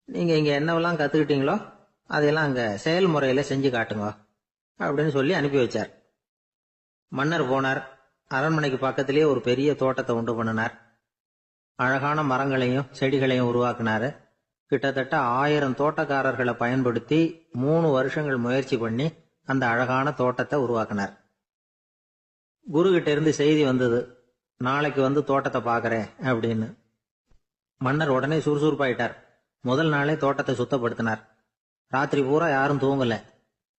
நீங்க இங்க என்னவெல்லாம் கத்துக்கிட்டீங்களோ அதையெல்லாம் அங்க செயல்முறையில செஞ்சு காட்டுங்க அப்படின்னு சொல்லி அனுப்பி வச்சார். மன்னர் போனார். அரண்மனைக்கு பக்கத்திலேயே ஒரு பெரிய தோட்டத்தை உண்டு பண்ணினார். அழகான மரங்களையும் செடிகளையும் உருவாக்கினாரு. கிட்டத்தட்ட 1000 தோட்டக்காரர்களை பயன்படுத்தி 3 வருஷங்கள் முயற்சி பண்ணி அந்த அழகான தோட்டத்தை உருவாக்கினார். குரு கிட்ட இருந்து செய்தி வந்தது, நாளைக்கு வந்து தோட்டத்தை பாக்குறேன் அப்படின்னு. மன்னர் உடனே சுறுசுறுப்பாயிட்டார். முதல் நாளே தோட்டத்தை சுத்தப்படுத்தினார். ராத்திரி பூரா யாரும் தூங்கல.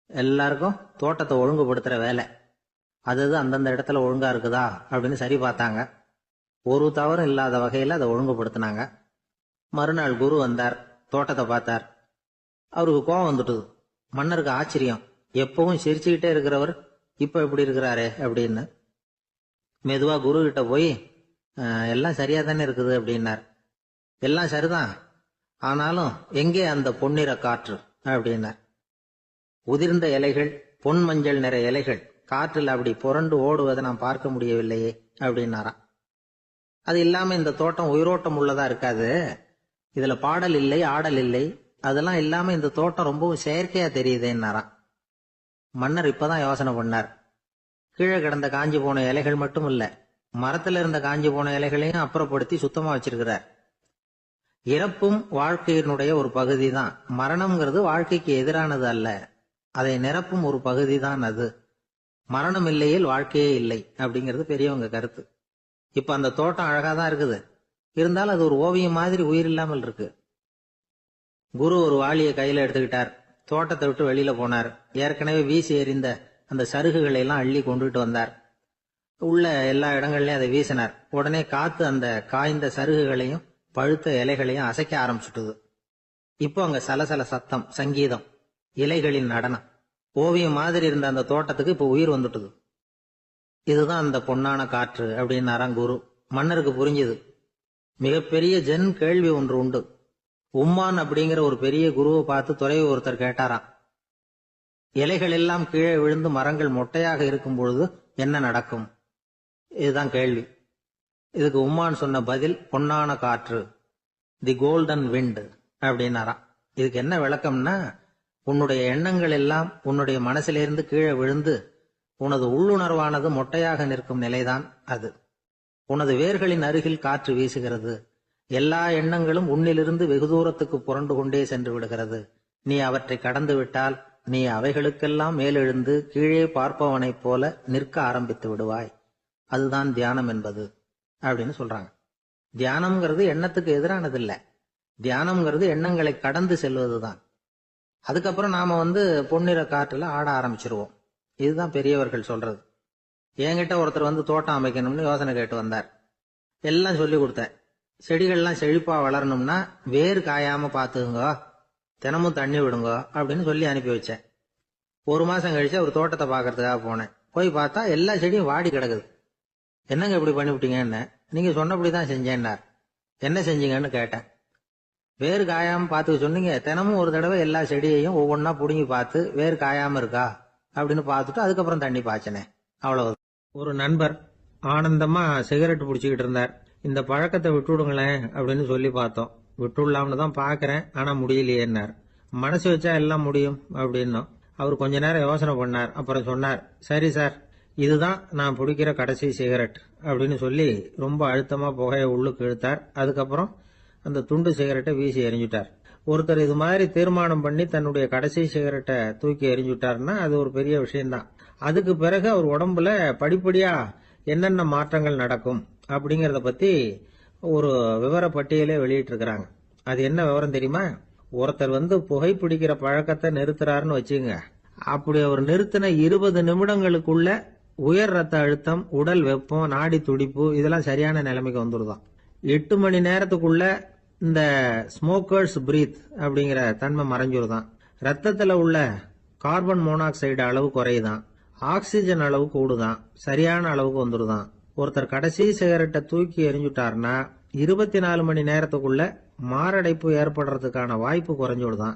எல்லாருக்கும் தோட்டத்தை ஒழுங்குபடுத்துற வேலை. அது அந்தந்த இடத்துல ஒழுங்கா இருக்குதா அப்படின்னு சரி பார்த்தாங்க. ஒரு தவறும் இல்லாத வகையில அதை ஒழுங்குபடுத்தினாங்க. மறுநாள் குரு வந்தார், தோட்டத்தை பார்த்தார். அவருக்கு கோபம் வந்துட்டுது. மன்னருக்கு ஆச்சரியம், எப்பவும் சிரிச்சுக்கிட்டே இருக்கிறவர் இப்ப எப்படி இருக்கிறாரே அப்படின்னு. மெதுவா குரு கிட்ட போய் எல்லாம் சரியா தானே இருக்குது அப்படின்னார். எல்லாம் சரிதான், ஆனாலும் எங்கே அந்த பொன்னிற காற்று அப்படின்னார். உதிர்ந்த இலைகள், பொன் மஞ்சள் நிற இலைகள் காற்றில் அப்படி புரண்டு ஓடுவதை நான் பார்க்க முடியவில்லையே அப்படின்னாராம். அது இல்லாம இந்த தோட்டம் உயிரோட்டம் உள்ளதா இருக்காது, இதுல பாடல் இல்லை, ஆடல் இல்லை, அதெல்லாம் இல்லாம இந்த தோட்டம் ரொம்பவும் செயற்கையா தெரியுதுன்னாராம். மன்னர் இப்பதான் யோசனை பண்ணார். கீழே கிடந்த காஞ்சி போன இலைகள் மட்டும் இல்ல, மரத்துல இருந்த காஞ்சி போன இலைகளையும் அப்புறப்படுத்தி சுத்தமா வச்சிருக்கிறார். இறப்பும் வாழ்க்கையினுடைய ஒரு பகுதி தான். மரணம்ங்கிறது வாழ்க்கைக்கு எதிரானது அல்ல, அதை நிரப்பும் ஒரு பகுதி தான் அது. மரணம் இல்லையில் வாழ்க்கையே இல்லை அப்படிங்கிறது பெரியவங்க கருத்து. இப்ப அந்த தோட்டம் அழகா தான் இருக்குது, இருந்தாலும் அது ஒரு ஓவியம் மாதிரி உயிர் இல்லாமல் இருக்கு. குரு ஒரு வாளியை கையில எடுத்துக்கிட்டார். தோட்டத்தை விட்டு வெளியில போனார். ஏற்கனவே வீசி எறிந்த அந்த சருகுகளை எல்லாம் அள்ளி கொண்டுட்டு வந்தார். உள்ள எல்லா இடங்கள்லயும் அதை வீசினார். உடனே காத்து அந்த காய்ந்த சருகுகளையும் பழுத்த இலைகளையும் அசைக்க ஆரம்பிச்சுட்டுது. இப்போ அங்க சலசல சத்தம், சங்கீதம், இலைகளின் நடனம். ஓவியம் மாதிரி இருந்த அந்த தோட்டத்துக்கு இப்ப உயிர் வந்துட்டுது. இதுதான் அந்த பொன்னான காற்று அப்படின்னாராம் குரு. மன்னருக்கு புரிஞ்சுது. மிகப்பெரிய ஜென் கேள்வி ஒன்று உண்டு. உம்மான் அப்படிங்கிற ஒரு பெரிய குருவை பார்த்து துறையை ஒருத்தர் கேட்டாராம், இலைகள் எல்லாம் கீழே விழுந்து மரங்கள் மொட்டையாக இருக்கும் பொழுது என்ன நடக்கும்? இதுதான் கேள்வி. இதுக்கு உம்மான் சொன்ன பதில் பொன்னான காற்று, தி கோல்டன் விண்ட் அப்படின்னாராம். இதுக்கு என்ன விளக்கம்னா, உன்னுடைய எண்ணங்கள் எல்லாம் உன்னுடைய மனசிலிருந்து கீழே விழுந்து உனது உள்ளுணர்வானது மொட்டையாக நிற்கும் நிலைதான் அது. உனது வேர்களின் அருகில் காற்று வீசுகிறது. எல்லா எண்ணங்களும் உன்னிலிருந்து வெகு தூரத்துக்கு புரண்டு கொண்டே சென்று விடுகிறது. நீ அவற்றை கடந்து விட்டால் நீ அவைகளுக்கெல்லாம் மேலெழுந்து கீழே பார்ப்பவனைப் போல நிற்க ஆரம்பித்து விடுவாய். அதுதான் தியானம் என்பது அப்படின்னு சொல்றாங்க. தியானம்ங்கிறது எண்ணத்துக்கு எதிரானது இல்ல, தியானம்ங்கிறது எண்ணங்களை கடந்து செல்வதுதான். அதுக்கப்புறம் நாம பொன்னிற காற்றுல ஆட ஆரம்பிச்சிருவோம். இதுதான் பெரியவர்கள் சொல்றது. என்கிட்ட ஒருத்தர் தோட்டம் அமைக்கணும்னு யோசனை கேட்டு வந்தார். எல்லாம் சொல்லி கொடுத்தேன். செடிகள்லாம் செழிப்பா வளரணும்னா வேர் காயாம பாத்துக்குங்க, தினமும் தண்ணி விடுங்க அப்படின்னு சொல்லி அனுப்பி வச்சேன். 1 மாசம் கழிச்சு அவர் தோட்டத்தை பாக்குறதுக்காக போனேன். போய் பார்த்தா எல்லா செடியும் வாடி கிடக்குது. என்னங்க இப்படி பண்ணிவிட்டீங்கன்னு. நீங்க சொன்னபடிதான் செஞ்சேன்னார். என்ன செஞ்சீங்கன்னு கேட்டேன். வேர் காயாம பாத்துக்க சொன்னீங்க, தினமும் ஒரு தடவை எல்லா செடியையும் ஒவ்வொன்னா புடுங்கி பார்த்து வேர் காயாம இருக்கா அப்படின்னு பார்த்துட்டு அதுக்கப்புறம் தண்ணி பாய்ச்சனே, அவ்வளவு. ஒரு நண்பர் ஆனந்தமா சிகரெட் பிடிச்சிக்கிட்டு இருந்தார். இந்த பழக்கத்தை விட்டுவிடுங்களேன் அப்படின்னு சொல்லி பார்த்தோம். விட்டுடலாம்னு தான் பாக்குறேன், ஆனா முடியலையேன்னார். மனசு வச்சா எல்லாம் முடியும் அப்படின்னும். அவர் கொஞ்ச நேரம் யோசனை பண்ணார். அப்புறம் சொன்னார், சரி சார், இதுதான் நான் பிடிக்கிற கடைசி சிகரெட் அப்படின்னு சொல்லி ரொம்ப அழுத்தமா புகையை உள்ளுக்கு இழுத்தார். அதுக்கப்புறம் அந்த துண்டு சிகரெட்டை வீசி எறிஞ்சுட்டார். ஒருத்தர் இது மாதிரி தீர்மானம் பண்ணி தன்னுடைய கடைசி சிகரெட்டை தூக்கி எறிஞ்சுட்டாருன்னா அது ஒரு பெரிய விஷயம்தான். அதுக்கு பிறகு அவர் உடம்புல படிப்படியா என்னென்ன மாற்றங்கள் நடக்கும் அப்படிங்கறத பத்தி ஒரு விவர பட்டியலே வெளியிட்டு இருக்கிறாங்க. அது என்ன விவரம் தெரியுமா? ஒருத்தர் புகைப்பிடிக்கிற பழக்கத்தை நிறுத்துறாருன்னு வச்சுங்க. அப்படி அவர் நிறுத்தின 20 நிமிடங்களுக்குள்ள உயர் ரத்த அழுத்தம், உடல் வெப்பம், நாடி துடிப்பு இதெல்லாம் சரியான நிலைமைக்கு வந்துடுதான். 8 மணி நேரத்துக்குள்ள இந்த ஸ்மோக்கர்ஸ் பிரீத் அப்படிங்கிற தன்மை மறைஞ்சிருதான். ரத்தத்துல உள்ள கார்பன் மோனாக்சைடு அளவு குறையுதான், ஆக்சிஜன் அளவு கூடுதான், சரியான அளவுக்கு வந்துடுதான். ஒருத்தர் கடைசி சிகரெட்டை தூக்கி எறிஞ்சுட்டாருன்னா 24 மணி நேரத்துக்குள்ள மாரடைப்பு ஏற்படுறதுக்கான வாய்ப்பு குறைஞ்சுடுதான்.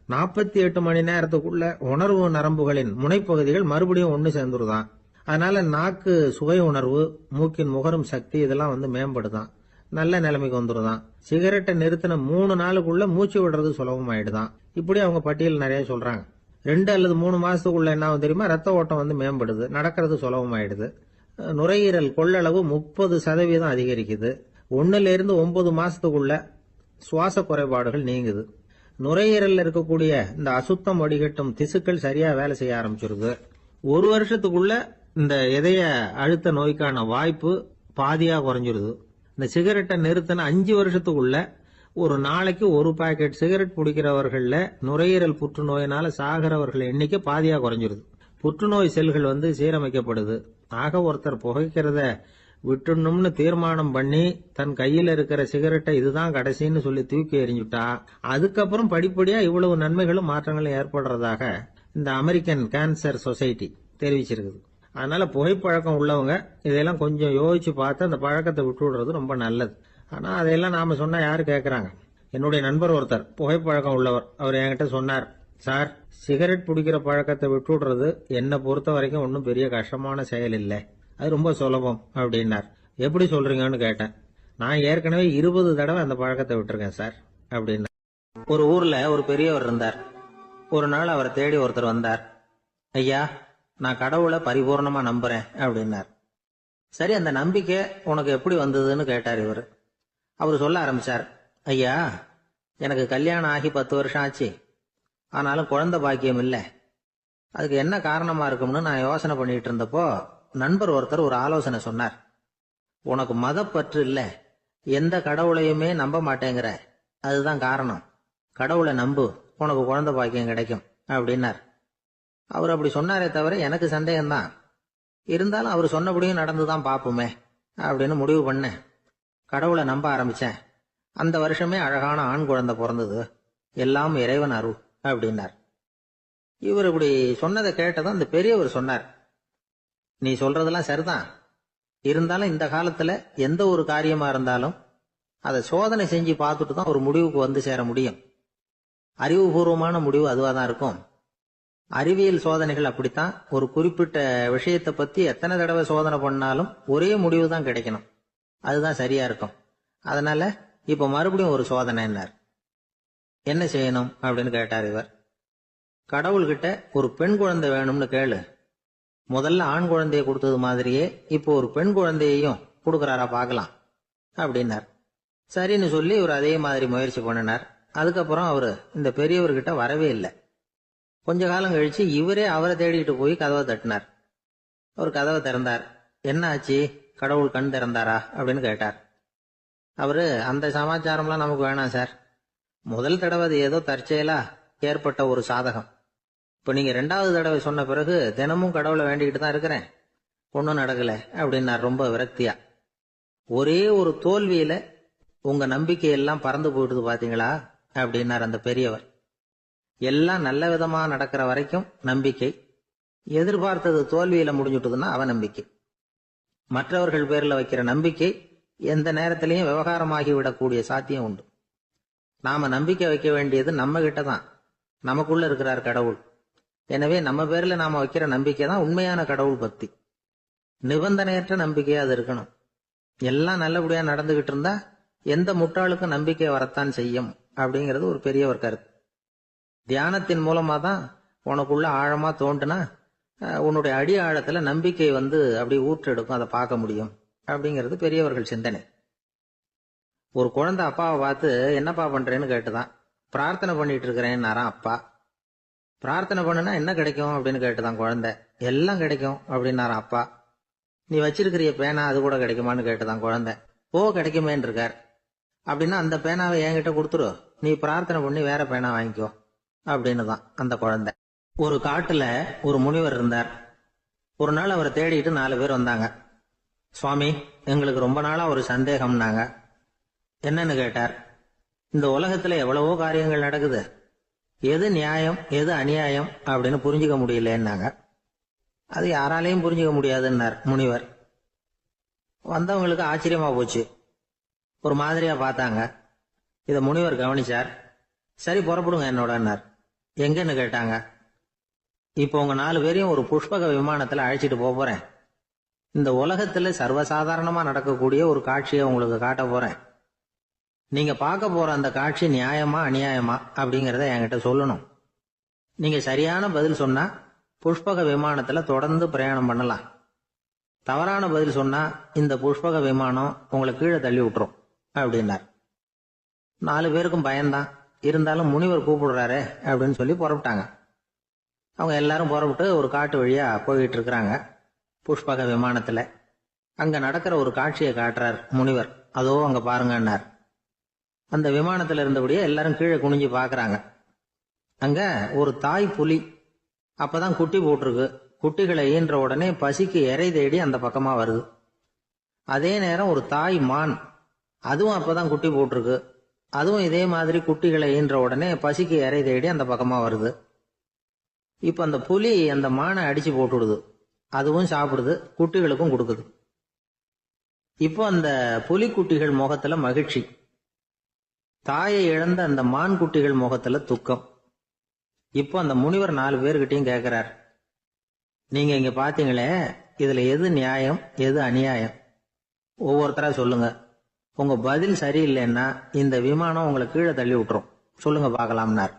48 மணி நேரத்துக்குள்ள உணர்வு நரம்புகளின் முனைப்பகுதிகள் மறுபடியும் ஒன்னு சேர்ந்துருதான். அதனால நாக்கு சுவை உணர்வு, மூக்கின் முகரும் சக்தி இதெல்லாம் மேம்படுதான், நல்ல நிலைமைக்கு வந்துருதான். சிகரெட்டை நிறுத்தின 3 நாளுக்குள்ள மூச்சு விடுறது சுலபமாயிடுதான். இப்படி அவங்க பட்டியல் நிறைய சொல்றாங்க. 2 அல்லது 3 மாசத்துக்குள்ள என்ன ஆகும் தெரியுமா? ரத்த ஓட்டம் மேம்படுது, நடக்கிறது சுலபமாயிடுது. நுரையீரல் கொள்ளளவு 30% அதிகரிக்குது. 1-9 மாசத்துக்குள்ள சுவாச குறைபாடுகள் நீங்குது. நுரையீரல்ல இருக்கக்கூடிய இந்த அசுத்தம் வடிகட்டும் திசுக்கள் சரியா வேலை செய்ய ஆரம்பிச்சிருது. 1 வருஷத்துக்குள்ள இந்த இதய அழுத்த நோய்க்கான வாய்ப்பு பாதியா குறைஞ்சிருது. இந்த சிகரெட்டை நிறுத்தின 5 வருஷத்துக்குள்ள ஒரு நாளைக்கு 1 பாக்கெட் சிகரெட் பிடிக்கிறவர்கள்ல நுரையீரல் புற்றுநோயினால சாகிறவர்கள் எண்ணிக்கை பாதியா குறைஞ்சிருது. புற்றுநோய் செல்கள் சீரமைக்கப்படுது. ஆக ஒருத்தர் புகைக்கிறத விட்டுணும்னு தீர்மானம் பண்ணி தன் கையில இருக்கிற சிகரெட்டை இதுதான் கடைசின்னு சொல்லி தூக்கி எறிஞ்சுட்டா அதுக்கப்புறம் படிப்படியா இவ்வளவு நன்மைகளும் மாற்றங்களும் ஏற்படுறதாக இந்த அமெரிக்கன் கேன்சர் சொசைட்டி தெரிவிச்சிருக்குது. அதனால புகைப்பழக்கம் உள்ளவங்க இதெல்லாம் கொஞ்சம் யோசிச்சு பார்த்து அந்த பழக்கத்தை விட்டு விடுறது ரொம்ப நல்லது. ஆனா அதையெல்லாம் நாம சொன்னா யாரு கேட்கறாங்க? என்னுடைய நண்பர் ஒருத்தர் புகைப்பழக்கம் உள்ளவர், அவர் என்கிட்ட சொன்னார், சார், சிகரெட் பிடிக்கிற பழக்கத்தை விட்டு விடுறது என்னை பொறுத்த வரைக்கும் ஒன்றும் பெரிய கஷ்டமான செயல் இல்லை, அது ரொம்ப சுலபம் அப்படின்னார். எப்படி சொல்றீங்கன்னு கேட்டேன். நான் ஏற்கனவே 20 தடவை அந்த பழக்கத்தை விட்டுருக்கேன் சார் அப்படின்னா. ஒரு ஊர்ல ஒரு பெரியவர் இருந்தார். ஒரு நாள் அவரை தேடி ஒருத்தர் வந்தார். ஐயா, நான் கடவுளை பரிபூர்ணமா நம்புறேன் அப்படின்னார். சரி, அந்த நம்பிக்கை உனக்கு எப்படி வந்ததுன்னு கேட்டார் இவர். அவர் சொல்ல ஆரம்பிச்சார், ஐயா, எனக்கு கல்யாணம் ஆகி 10 வருஷம் ஆச்சு, ஆனாலும் குழந்தை பாக்கியம் இல்லை. அதுக்கு என்ன காரணமா இருக்கும்னு நான் யோசனை பண்ணிட்டு இருந்தப்போ நண்பர் ஒருத்தர் ஒரு ஆலோசனை சொன்னார். உனக்கு மதப்பற்று இல்ல, எந்த கடவுளையுமே நம்ப மாட்டேங்கிற, அதுதான் காரணம். கடவுளை நம்பு, உனக்கு குழந்தை பாக்கியம் கிடைக்கும் அப்படின்னார். அவர் அப்படி சொன்னாரே தவிர எனக்கு சந்தேகம்தான். இருந்தாலும் அவர் சொன்னபடியும் நடந்துதான் பாப்போமே அப்படின்னு முடிவு பண்ணேன். கடவுளை நம்ப ஆரம்பிச்சேன். அந்த வருஷமே அழகான ஆண் குழந்தை பிறந்தது. எல்லாம் இறைவன் அருள் அப்படின்னார். இவர் இப்படி சொன்னதை கேட்டதும் அந்த பெரியவர் சொன்னார், நீ சொல்றதெல்லாம் சரிதான், இருந்தாலும் இந்த காலத்துல எந்த ஒரு காரியமா இருந்தாலும் அதை சோதனை செஞ்சு பார்த்துட்டு தான் ஒரு முடிவுக்கு சேர முடியும். அறிவுபூர்வமான முடிவு அதுவாதான் இருக்கும். அறிவியல் சோதனைகள் அப்படித்தான். ஒரு குறிப்பிட்ட விஷயத்தை பத்தி எத்தனை தடவை சோதனை பண்ணாலும் ஒரே முடிவு தான் கிடைக்கணும், அதுதான் சரியா இருக்கும். அதனால இப்ப மறுபடியும் ஒரு சோதனைன்னார். என்ன செய்யணும் அப்படின்னு கேட்டார் இவர். கடவுள்கிட்ட ஒரு பெண் குழந்தை வேணும்னு கேளு. முதல்ல ஆண் குழந்தைய கொடுத்தது மாதிரியே இப்போ ஒரு பெண் குழந்தையையும் கொடுக்கறாரா பார்க்கலாம் அப்படின்னார். சரின்னு சொல்லி இவர் அதே மாதிரி முயற்சி பண்ணினார். அதுக்கப்புறம் அவரு இந்த பெரியவர்கிட்ட வரவே இல்லை. கொஞ்ச காலம் கழிச்சு இவரே அவரை தேடிட்டு போய் கதவை தட்டினார். அவர் கதவை திறந்தார். என்ன ஆச்சு, கடவுள் கண் திறந்தாரா அப்படின்னு கேட்டார். அவரு, அந்த சமாச்சாரம்லாம் நமக்கு வேணாம் சார், முதல் தடவை அது ஏதோ தற்செயலா ஏற்பட்ட ஒரு சாதகம். இப்ப நீங்க 2வது தடவை சொன்ன பிறகு தினமும் கடவுளை வேண்டிக்கிட்டு தான் இருக்கிறேன், ஒன்னும் நடக்கல அப்படின்னார் ரொம்ப விரக்தியா. ஒரே ஒரு தோல்வியில உங்க நம்பிக்கையெல்லாம் பறந்து போயிடுது பாத்தீங்களா அப்படின்னார் அந்த பெரியவர். எல்லாம் நல்ல விதமா நடக்கிற வரைக்கும் நம்பிக்கை, எதிர்பார்த்தது தோல்வியில முடிஞ்சுட்டுதுன்னா அவநம்பிக்கை. மற்றவர்கள் பேர்ல வைக்கிற நம்பிக்கை எந்த நேரத்திலையும் விவகாரமாகி விடக்கூடிய சாத்தியம் உண்டு. நாம நம்பிக்கை வைக்க வேண்டியது நம்ம கிட்ட தான், நமக்குள்ள இருக்கிறார் கடவுள். எனவே நம்ம பேர்ல நாம வைக்கிற நம்பிக்கை தான் உண்மையான கடவுள் பக்தி. நிபந்தனையற்ற நம்பிக்கையா அது இருக்கணும். எல்லாம் நல்லபடியா நடந்துகிட்டு இருந்தா எந்த முட்டாளுக்கும் நம்பிக்கை வரத்தான் செய்யும் அப்படிங்கிறது ஒரு பெரியவர் கருத்து. தியானத்தின் மூலமா தான் உனக்குள்ள ஆழமா தோண்டுனா உன்னுடைய அடி ஆழத்துல நம்பிக்கை வந்து அப்படி ஊற்றெடுக்கும், அதை பார்க்க முடியும் அப்படிங்கிறது பெரியவர்கள் சிந்தனை. ஒரு குழந்தை அப்பாவை பார்த்து என்னப்பா பண்றேன்னு கேட்டுதான். பிரார்த்தனை பண்ணிட்டு இருக்கிறேன்னாராம் அப்பா. பிரார்த்தனை பண்ணுனா என்ன கிடைக்கும் அப்படின்னு கேட்டுதான் குழந்தை. எல்லாம் கிடைக்கும் அப்படின்னாராம் அப்பா. நீ வச்சிருக்கிறிய பேனா அது கூட கிடைக்குமான்னு கேட்டுதான் குழந்தை. கிடைக்குமேன்னு இருக்கார். அப்படின்னா அந்த பேனாவை என்கிட்ட கொடுத்துரு, நீ பிரார்த்தனை பண்ணி வேற பேனா வாங்கிக்கோ அப்படின்னு தான் அந்த குழந்தை. ஒரு காட்டுல ஒரு முனிவர் இருந்தார். ஒரு நாள் அவரை தேடிட்டு 4 பேர் வந்தாங்க. சுவாமி, எங்களுக்கு ரொம்ப நாளா ஒரு சந்தேகம்னாங்க. என்னன்னு கேட்டார். இந்த உலகத்துல எவ்வளவோ காரியங்கள் நடக்குது, எது நியாயம் எது அநியாயம் அப்படின்னு புரிஞ்சுக்க முடியலன்னாங்க. அது யாராலையும் புரிஞ்சுக்க முடியாதுன்னார் முனிவர். வந்தவங்களுக்கு ஆச்சரியமா போச்சு, ஒரு மாதிரியா பார்த்தாங்க. இத முனிவர் கவனிச்சார். சரி புறப்படுங்க என்னோடன்னார். எங்கன்னு கேட்டாங்க. இப்போ உங்க 4 பேரையும் ஒரு புஷ்பக விமானத்துல அழைச்சிட்டு போறேன். இந்த உலகத்துல சர்வசாதாரணமா நடக்கக்கூடிய ஒரு காட்சியை உங்களுக்கு காட்ட போறேன். நீங்க பார்க்க போற அந்த காட்சி நியாயமா அநியாயமா அப்படிங்கறத என்கிட்ட சொல்லணும். நீங்க சரியான பதில் சொன்னா புஷ்பக விமானத்துல தொடர்ந்து பிரயாணம் பண்ணலாம். தவறான பதில் சொன்னா இந்த புஷ்பக விமானம் உங்களை கீழே தள்ளி விட்டுரும் அப்படின்னார். 4 பேருக்கும் பயம்தான். இருந்தாலும் முனிவர் கூப்பிடுறாரு அப்படின்னு சொல்லி புறப்பட்டாங்க. அவங்க எல்லாரும் புறப்பட்டு ஒரு காட்டு வழியா போயிட்டு இருக்கிறாங்க புஷ்பக விமானத்துல. அங்க நடக்கிற ஒரு காட்சியை காட்டுறார் முனிவர். அதோ அங்க பாருங்கன்னார். அந்த விமானத்துல இருந்தபடியே எல்லாரும் கீழே குனிஞ்சு பாக்குறாங்க. அங்க ஒரு தாய் புலி அப்பதான் குட்டி போட்டிருக்கு. குட்டிகளை ஈன்ற உடனே பசிக்கு இறை தேடி அந்த பக்கமா வருது. அதே நேரம் ஒரு தாய் மான், அதுவும் அப்பதான் குட்டி போட்டிருக்கு. அதுவும் இதே மாதிரி குட்டிகளை ஈன்ற உடனே பசிக்கு இறை தேடி அந்த பக்கமா வருது. இப்ப அந்த புலி அந்த மானை அடிச்சு போட்டுடுது. அதுவும் சாப்பிடுது, குட்டிகளுக்கும் கொடுக்குது. இப்போ அந்த புலி குட்டிகள் முகத்துல மகிழ்ச்சி, தாயை இழந்த அந்த மான் குட்டிகள் முகத்துல துக்கம். இப்போ அந்த முனிவர் 4 பேர்கிட்டையும் கேட்கிறார். நீங்க இங்க பாத்தீங்களே, இதுல எது நியாயம் எது அநியாயம்? ஒவ்வொருத்தரா சொல்லுங்க. உங்க பதில் சரியில்லைன்னா இந்த விமானம் உங்களை கீழே தள்ளி விட்டுரும். சொல்லுங்க பார்க்கலாம்னார்.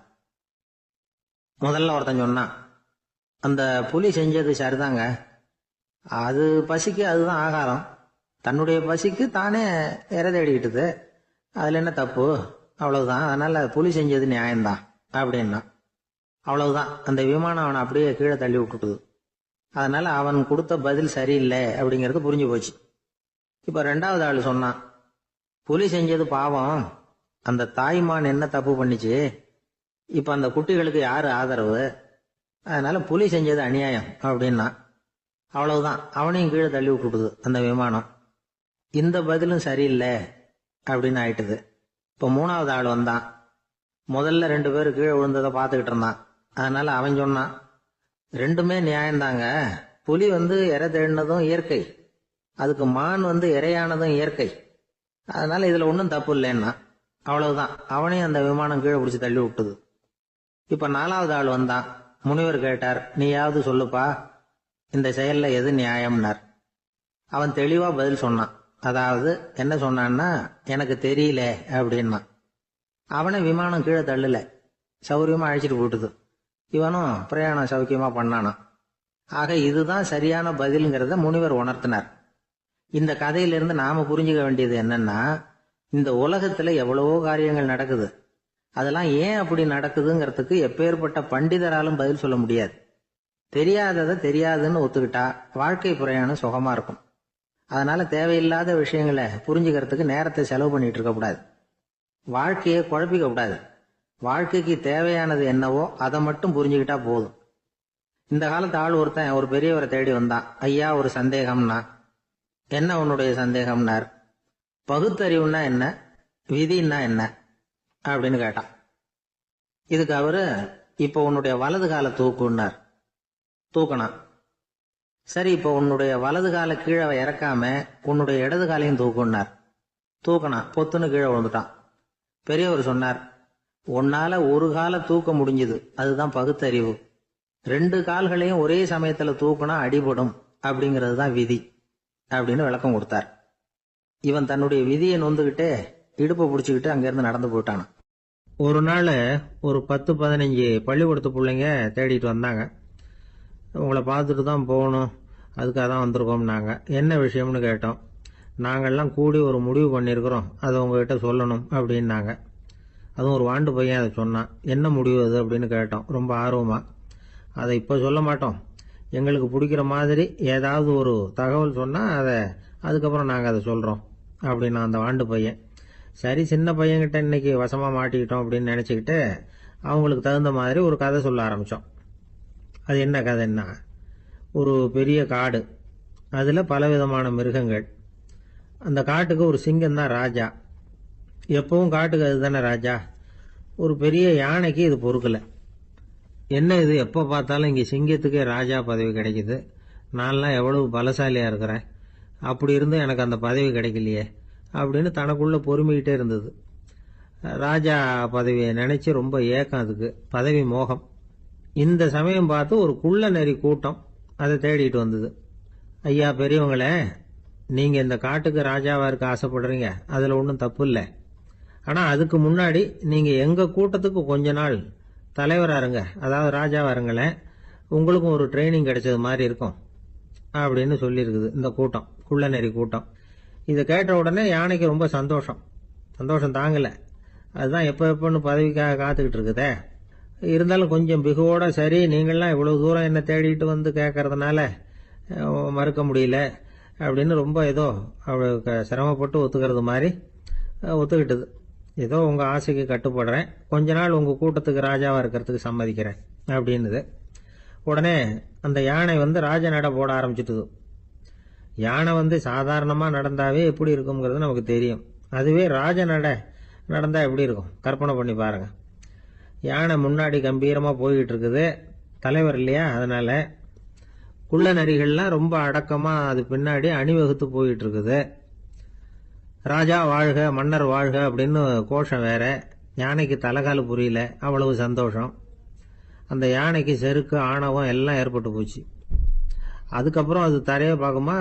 முதல்ல ஒருத்தன் சொன்னான், அந்த புலி செஞ்சது சரிதாங்க. அது பசிக்கு அதுதான் ஆகாரம். தன்னுடைய பசிக்கு தானே இறை தேடிக்கிட்டுது. அதுல என்ன தப்பு? அவ்வளவுதான். அதனால புலி செஞ்சது நியாயம்தான் அப்படின்னா. அவ்வளவுதான், அந்த விமானம் அவனை அப்படியே கீழே தள்ளி விட்டுட்டுது. அதனால அவன் கொடுத்த பதில் சரியில்லை அப்படிங்கிறது புரிஞ்சு போச்சு. இப்ப 2வது ஆள் சொன்னான், புலி செஞ்சது பாவம், அந்த தாய்மான் என்ன தப்பு பண்ணிச்சு? இப்ப அந்த குட்டிகளுக்கு யாரு ஆதரவு? அதனால புலி செஞ்சது அநியாயம் அப்படின்னா. அவ்வளவுதான், அவனையும் கீழே தள்ளி விட்டுடுது அந்த விமானம். இந்த பதிலும் சரியில்லை அப்படின்னு ஆயிட்டுது. இப்ப 3வது ஆள் வந்தான். முதல்ல 2 பேர் கீழே விழுந்ததை பார்த்துக்கிட்டு இருந்தான். அதனால அவன் சொன்னான், ரெண்டுமே நியாயம்தாங்க. புலி இறை தேடினதும் இயற்கை, அதுக்கு மான் இரையானதும் இயற்கை. அதனால இதுல ஒன்றும் தப்பு இல்லைன்னா. அவ்வளவுதான், அவனையும் அந்த விமானம் கீழே பிடிச்சி தள்ளி விட்டுது. இப்ப 4வது ஆள் வந்தான். முனிவர் கேட்டார், நீயாவது சொல்லுப்பா, இந்த செயல்ல எது நியாயம்னார். அவன் தெளிவா பதில் சொன்னான். அதாவது என்ன சொன்னான்னா, எனக்கு தெரியல அப்படின்னா. அவனை விமானம் கீழே தள்ளல, சௌரியமா அழைச்சிட்டு போட்டுது. இவனும் பிரயாணம் சௌக்கியமா பண்ணானா. ஆக இதுதான் சரியான பதில்ங்கிறத முனிவர் உணர்த்தினார். இந்த கதையிலிருந்து நாம புரிஞ்சுக்க வேண்டியது என்னன்னா, இந்த உலகத்துல எவ்வளவோ காரியங்கள் நடக்குது. அதெல்லாம் ஏன் அப்படி நடக்குதுங்கிறதுக்கு எப்பேற்பட்ட பண்டிதராலும் பதில் சொல்ல முடியாது. தெரியாததை தெரியாதுன்னு ஒத்துக்கிட்டா வாழ்க்கை பிரயாணம் சுகமா இருக்கும். அதனால தேவையில்லாத விஷயங்களை புரிஞ்சுக்கிறதுக்கு நேரத்தை செலவு பண்ணிட்டு இருக்க கூடாது. வாழ்க்கையை குழப்பிக்க கூடாது. வாழ்க்கைக்கு தேவையானது என்னவோ அதை மட்டும் புரிஞ்சுக்கிட்டா போதும். இந்த காலத்து ஆள் ஒருத்தன் ஒரு பெரியவரை தேடி வந்தான். ஐயா, ஒரு சந்தேகம்னா. என்ன உன்னுடைய சந்தேகம்னார். பகுத்தறிவுன்னா என்ன, விதின்னா என்ன அப்படின்னு கேட்டான். இதுக்கு அவரு, இப்ப உன்னுடைய வலது கால தூக்குன்னார். தூக்கணும். சரி, இப்ப உன்னுடைய வலது கால கீழே இறக்காம உன்னுடைய இடது காலையும் தூக்குன்னார். தூக்கணும். பொத்துன்னு கீழே விழுந்துட்டான். பெரியவர் சொன்னார், உன்னால ஒரு காலை தூக்க முடிஞ்சது, அதுதான் பகுத்தறிவு. 2 கால்களையும் ஒரே சமயத்துல தூக்குனா அடிபடும், அப்படிங்கிறது தான் விதி அப்படின்னு விளக்கம் கொடுத்தார். இவன் தன்னுடைய விதியை நொந்துகிட்டே இடுப்பை பிடிச்சுக்கிட்டு அங்கிருந்து நடந்து போயிட்டானான். ஒரு நாள் ஒரு 10-15 பள்ளிக்கூடத்து பிள்ளைங்க தேடிட்டு வந்தாங்க. உங்களை பார்த்துட்டு தான் போகணும், அதுக்காக தான் வந்திருக்கோம்னாங்க. என்ன விஷயம்னு கேட்டோம். நாங்கள்லாம் கூடி ஒரு முடிவு பண்ணியிருக்கிறோம், அதை உங்ககிட்ட சொல்லணும் அப்படின்னாங்க. அதுவும் ஒரு வாண்டு பையன் அதை சொன்னான். என்ன முடிவு அது அப்படின்னு கேட்டோம் ரொம்ப ஆர்வமாக. அதை இப்போ சொல்ல மாட்டோம், எங்களுக்கு பிடிக்கிற மாதிரி ஏதாவது ஒரு தகவல் சொன்னால் அதுக்கப்புறம் நாங்கள் அதை சொல்கிறோம் அப்படின்னா அந்த வாண்டு பையன். சரி, சின்ன பையன்கிட்ட இன்னைக்கு வசமாக மாட்டிக்கிட்டோம் அப்படின்னு நினச்சிக்கிட்டு அவங்களுக்கு தகுந்த மாதிரி ஒரு கதை சொல்ல ஆரம்பித்தோம். அது என்ன கதைன்னா, ஒரு பெரிய காடு, அதில் பலவிதமான மிருகங்கள். அந்த காட்டுக்கு ஒரு சிங்கம் தான் ராஜா. எப்பவும் காட்டுக்கு அதுதானே ராஜா. ஒரு பெரிய யானைக்கு இது பொறுக்கலை. என்ன இது, எப்போ பார்த்தாலும் இங்கே சிங்கத்துக்கே ராஜா பதவி கிடைக்குது, நான்லாம் எவ்வளவு பலசாலியாக இருக்கிறேன், அப்படி இருந்தும் எனக்கு அந்த பதவி கிடைக்கலையே அப்படின்னு தனக்குள்ளே பொறுமிக்கிட்டே இருந்தது. ராஜா பதவியை நினச்சி ரொம்ப ஏக்கம், அதுக்கு பதவி மோகம். இந்த சமயம் பார்த்து ஒரு குள்ள நெறி கூட்டம் அதை தேடிட்டு வந்தது. ஐயா பெரியவங்களே, நீங்கள் இந்த காட்டுக்கு ராஜாவாக இருக்க ஆசைப்படுறீங்க, அதில் ஒன்றும் தப்பு இல்லை. ஆனால் அதுக்கு முன்னாடி நீங்கள் எங்கள் கூட்டத்துக்கு கொஞ்ச நாள் தலைவராக இருங்க, அதாவது ராஜாவாக இருங்களேன், உங்களுக்கும் ஒரு ட்ரைனிங் கிடைச்சது மாதிரி இருக்கும் அப்படின்னு சொல்லியிருக்குது இந்த கூட்டம், குள்ள நெறி கூட்டம். இதை கேட்ட உடனே யானைக்கு ரொம்ப சந்தோஷம் தாங்கலை. அதுதான் எப்போன்னு பதவிக்காக காத்துக்கிட்டு இருக்குதே. இருந்தாலும் கொஞ்சம் பிகுவோட, சரி நீங்கள்லாம் இவ்வளோ தூரம் என்னை தேடிட்டு வந்து கேட்கறதுனால மறுக்க முடியல அப்படின்னு ரொம்ப ஏதோ அவளுக்கு சிரமப்பட்டு ஒத்துக்கிறது மாதிரி ஒத்துக்கிட்டது. ஏதோ உங்கள் ஆசைக்கு கட்டுப்படுறேன், கொஞ்ச நாள் உங்கள் கூட்டத்துக்கு ராஜாவாக இருக்கிறதுக்கு சம்மதிக்கிறேன் அப்படின்னுது. உடனே அந்த யானை ராஜ நட போட ஆரம்பிச்சிட்டுது. யானை சாதாரணமாக நடந்தாவே எப்படி இருக்குங்கிறது நமக்கு தெரியும். அதுவே ராஜ நட நடந்தா எப்படி இருக்கும் கற்பனை பண்ணி பாருங்க. யானை முன்னாடி கம்பீரமாக போய்கிட்டு இருக்குது, தலைவர் இல்லையா, அதனால குள்ள நரிகள்லாம் ரொம்ப அடக்கமாக அது பின்னாடி அணிவகுத்து போயிட்டு இருக்குது. ராஜா வாழ்க, மன்னர் வாழ்க அப்படின்னு கோஷம் வேற. யானைக்கு தலைகால புரியல, அவ்வளவு சந்தோஷம். அந்த யானைக்கு செருக்கு, ஆணவம் எல்லாம் ஏற்பட்டு போச்சு. அதுக்கப்புறம் அது தரையை பார்க்குமா,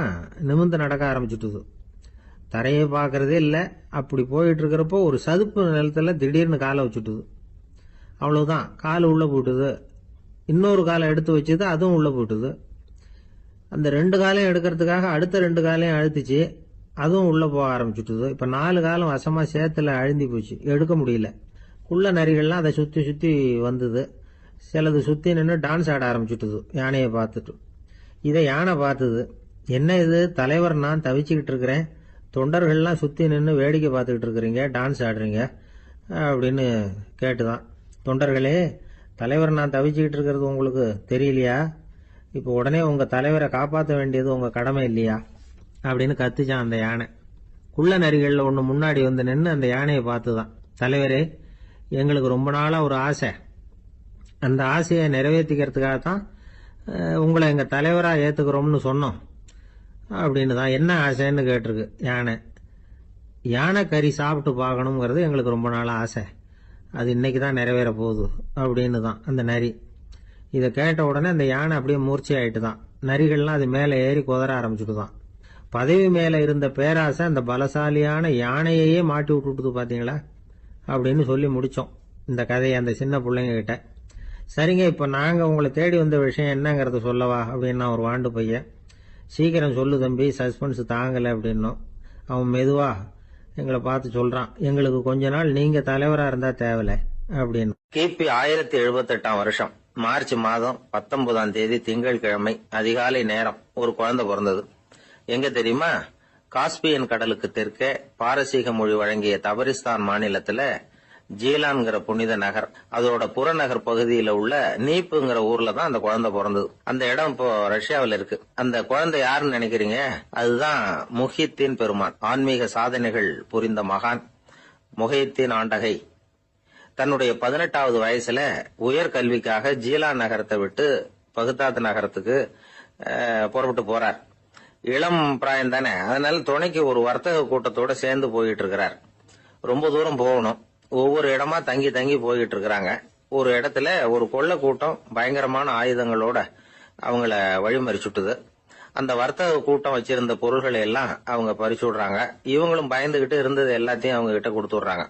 நிமிர்ந்து நடக்க ஆரம்பிச்சுட்டுது. தரையை பார்க்கறதே இல்லை. அப்படி போயிட்டு இருக்கிறப்போ ஒரு சதுப்பு நிலத்துல திடீர்னு காலை வச்சுட்டுது. அவ்வளவுதான், கால் உள்ள போயிட்டுது. இன்னொரு காலை எடுத்து வச்சுது, அதுவும் உள்ள போயிட்டுது. அந்த 2 காலையும் எடுக்கிறதுக்காக அடுத்த 2 காலையும் அழுத்துச்சு, அதுவும் உள்ள போக ஆரம்பிச்சுட்டுது. இப்ப 4 காலம் வசமா சேத்துல அழுந்தி போச்சு, எடுக்க முடியல. குள்ள நரிகள்லாம் அதை சுத்தி சுத்தி வந்தது. சிலது சுத்தி நின்று டான்ஸ் ஆட ஆரம்பிச்சுட்டுது யானையை பார்த்துட்டு. இதை யானை பார்த்தது. என்ன இது, தலைவர் நான் தவிச்சுக்கிட்டு இருக்கிறேன், தொண்டர்கள்லாம் சுத்தி நின்று வேடிக்கை பார்த்துக்கிட்டு இருக்கிறீங்க, டான்ஸ் ஆடுறீங்க அப்படின்னு கேட்டுதான். தொண்டர்களே, தலைவர் நான் தவிச்சுக்கிட்டு இருக்கிறது உங்களுக்கு தெரியலையா? இப்போ உடனே உங்க தலைவரை காப்பாற்ற வேண்டியது உங்க கடமை இல்லையா அப்படின்னு கத்துச்சான் அந்த யானை. குள்ள நரிகளில் ஒன்று முன்னாடி நின்று அந்த யானையை பார்த்துதான், தலைவரே எங்களுக்கு ரொம்ப நாளா ஒரு ஆசை, அந்த ஆசையை நிறைவேற்றிக்கிறதுக்காகத்தான் உங்களை எங்க தலைவராக ஏத்துக்கிறோம்னு சொன்னோம் அப்படின்னு தான். என்ன ஆசைன்னு கேட்டிருக்கு யானை. யானை கறி சாப்பிட்டு பார்க்கணுங்கிறது எங்களுக்கு ரொம்ப நாள் ஆசை, அது இன்னைக்கு தான் நிறைவேற போகுது அப்படின்னு தான் அந்த நரி. இதை கேட்ட உடனே அந்த யானை அப்படியே மூர்ச்சி ஆயிட்டு தான். நரிகள்லாம் அது மேலே ஏறி குதற ஆரம்பிச்சுட்டு தான். பதவி மேலே இருந்த பேராசை அந்த பலசாலியான யானையையே மாட்டி விட்டுட்டு பார்த்தீங்களா அப்படின்னு சொல்லி முடித்தோம் இந்த கதையை அந்த சின்ன பிள்ளைங்க கிட்ட. சரிங்க, இப்போ நாங்கள் உங்களை தேடி வந்த விஷயம் என்னங்கிறத சொல்லவா அப்படின்னா ஒரு வாண்டு பையன். சீக்கிரம் சொல்லு தம்பி, சஸ்பென்ஸ் தாங்கலை அப்படின்னோம். அவன் மெதுவா எங்களை பார்த்து சொல்றான், எங்களுக்கு கொஞ்ச நாள் நீங்க தலைவரா இருந்தா தேவலை அப்படின்னு. கிபி 1078 வருஷம் மார்ச் மாதம் 19ஆம் தேதி திங்கட்கிழமை அதிகாலை நேரம் ஒரு குழந்தை பிறந்தது. எங்க தெரியுமா? காஸ்பியன் கடலுக்கு தெற்கே பாரசீக மொழி வழங்கிய தபரிஸ்தான் மாநிலத்துல ஜீலான்ங்கிற புனித நகர், அதோட புறநகர் பகுதியில உள்ள நீப்புங்கிற ஊர்ல தான் அந்த குழந்தை பிறந்தது. அந்த இடம் இப்போ ரஷ்யாவில் இருக்கு. அந்த குழந்தை யாருன்னு நினைக்கிறீங்க? அதுதான் முஹித்தீன் பெருமான், ஆன்மீக சாதனைகள் புரிந்த மகான் முஹித்தீன் ஆண்டகை. தன்னுடைய 18வது வயசுல உயர்கல்விக்காக ஜீலான் நகரத்தை விட்டு பகுதாத் நகரத்துக்கு புறப்பட்டு போறார். இளம் பிராயம் தானே, அதனால துணைக்கு ஒரு வர்த்தக கூட்டத்தோட சேர்ந்து போயிட்டு இருக்கிறார். ரொம்ப தூரம் போகணும், ஒவ்வொரு இடமா தங்கி தங்கி போயிட்டு இருக்கிறாங்க. ஒரு இடத்துல ஒரு கொள்ள கூட்டம் பயங்கரமான ஆயுதங்களோட அவங்கள வழிமறிச்சுட்டுது. அந்த வர்த்தக கூட்டம் வச்சிருந்த பொருள்களை எல்லாம் அவங்க பறிச்சு விடுறாங்க. இவங்களும் பயந்துகிட்டு இருந்தது எல்லாத்தையும் அவங்க கிட்ட கொடுத்து விடுறாங்க.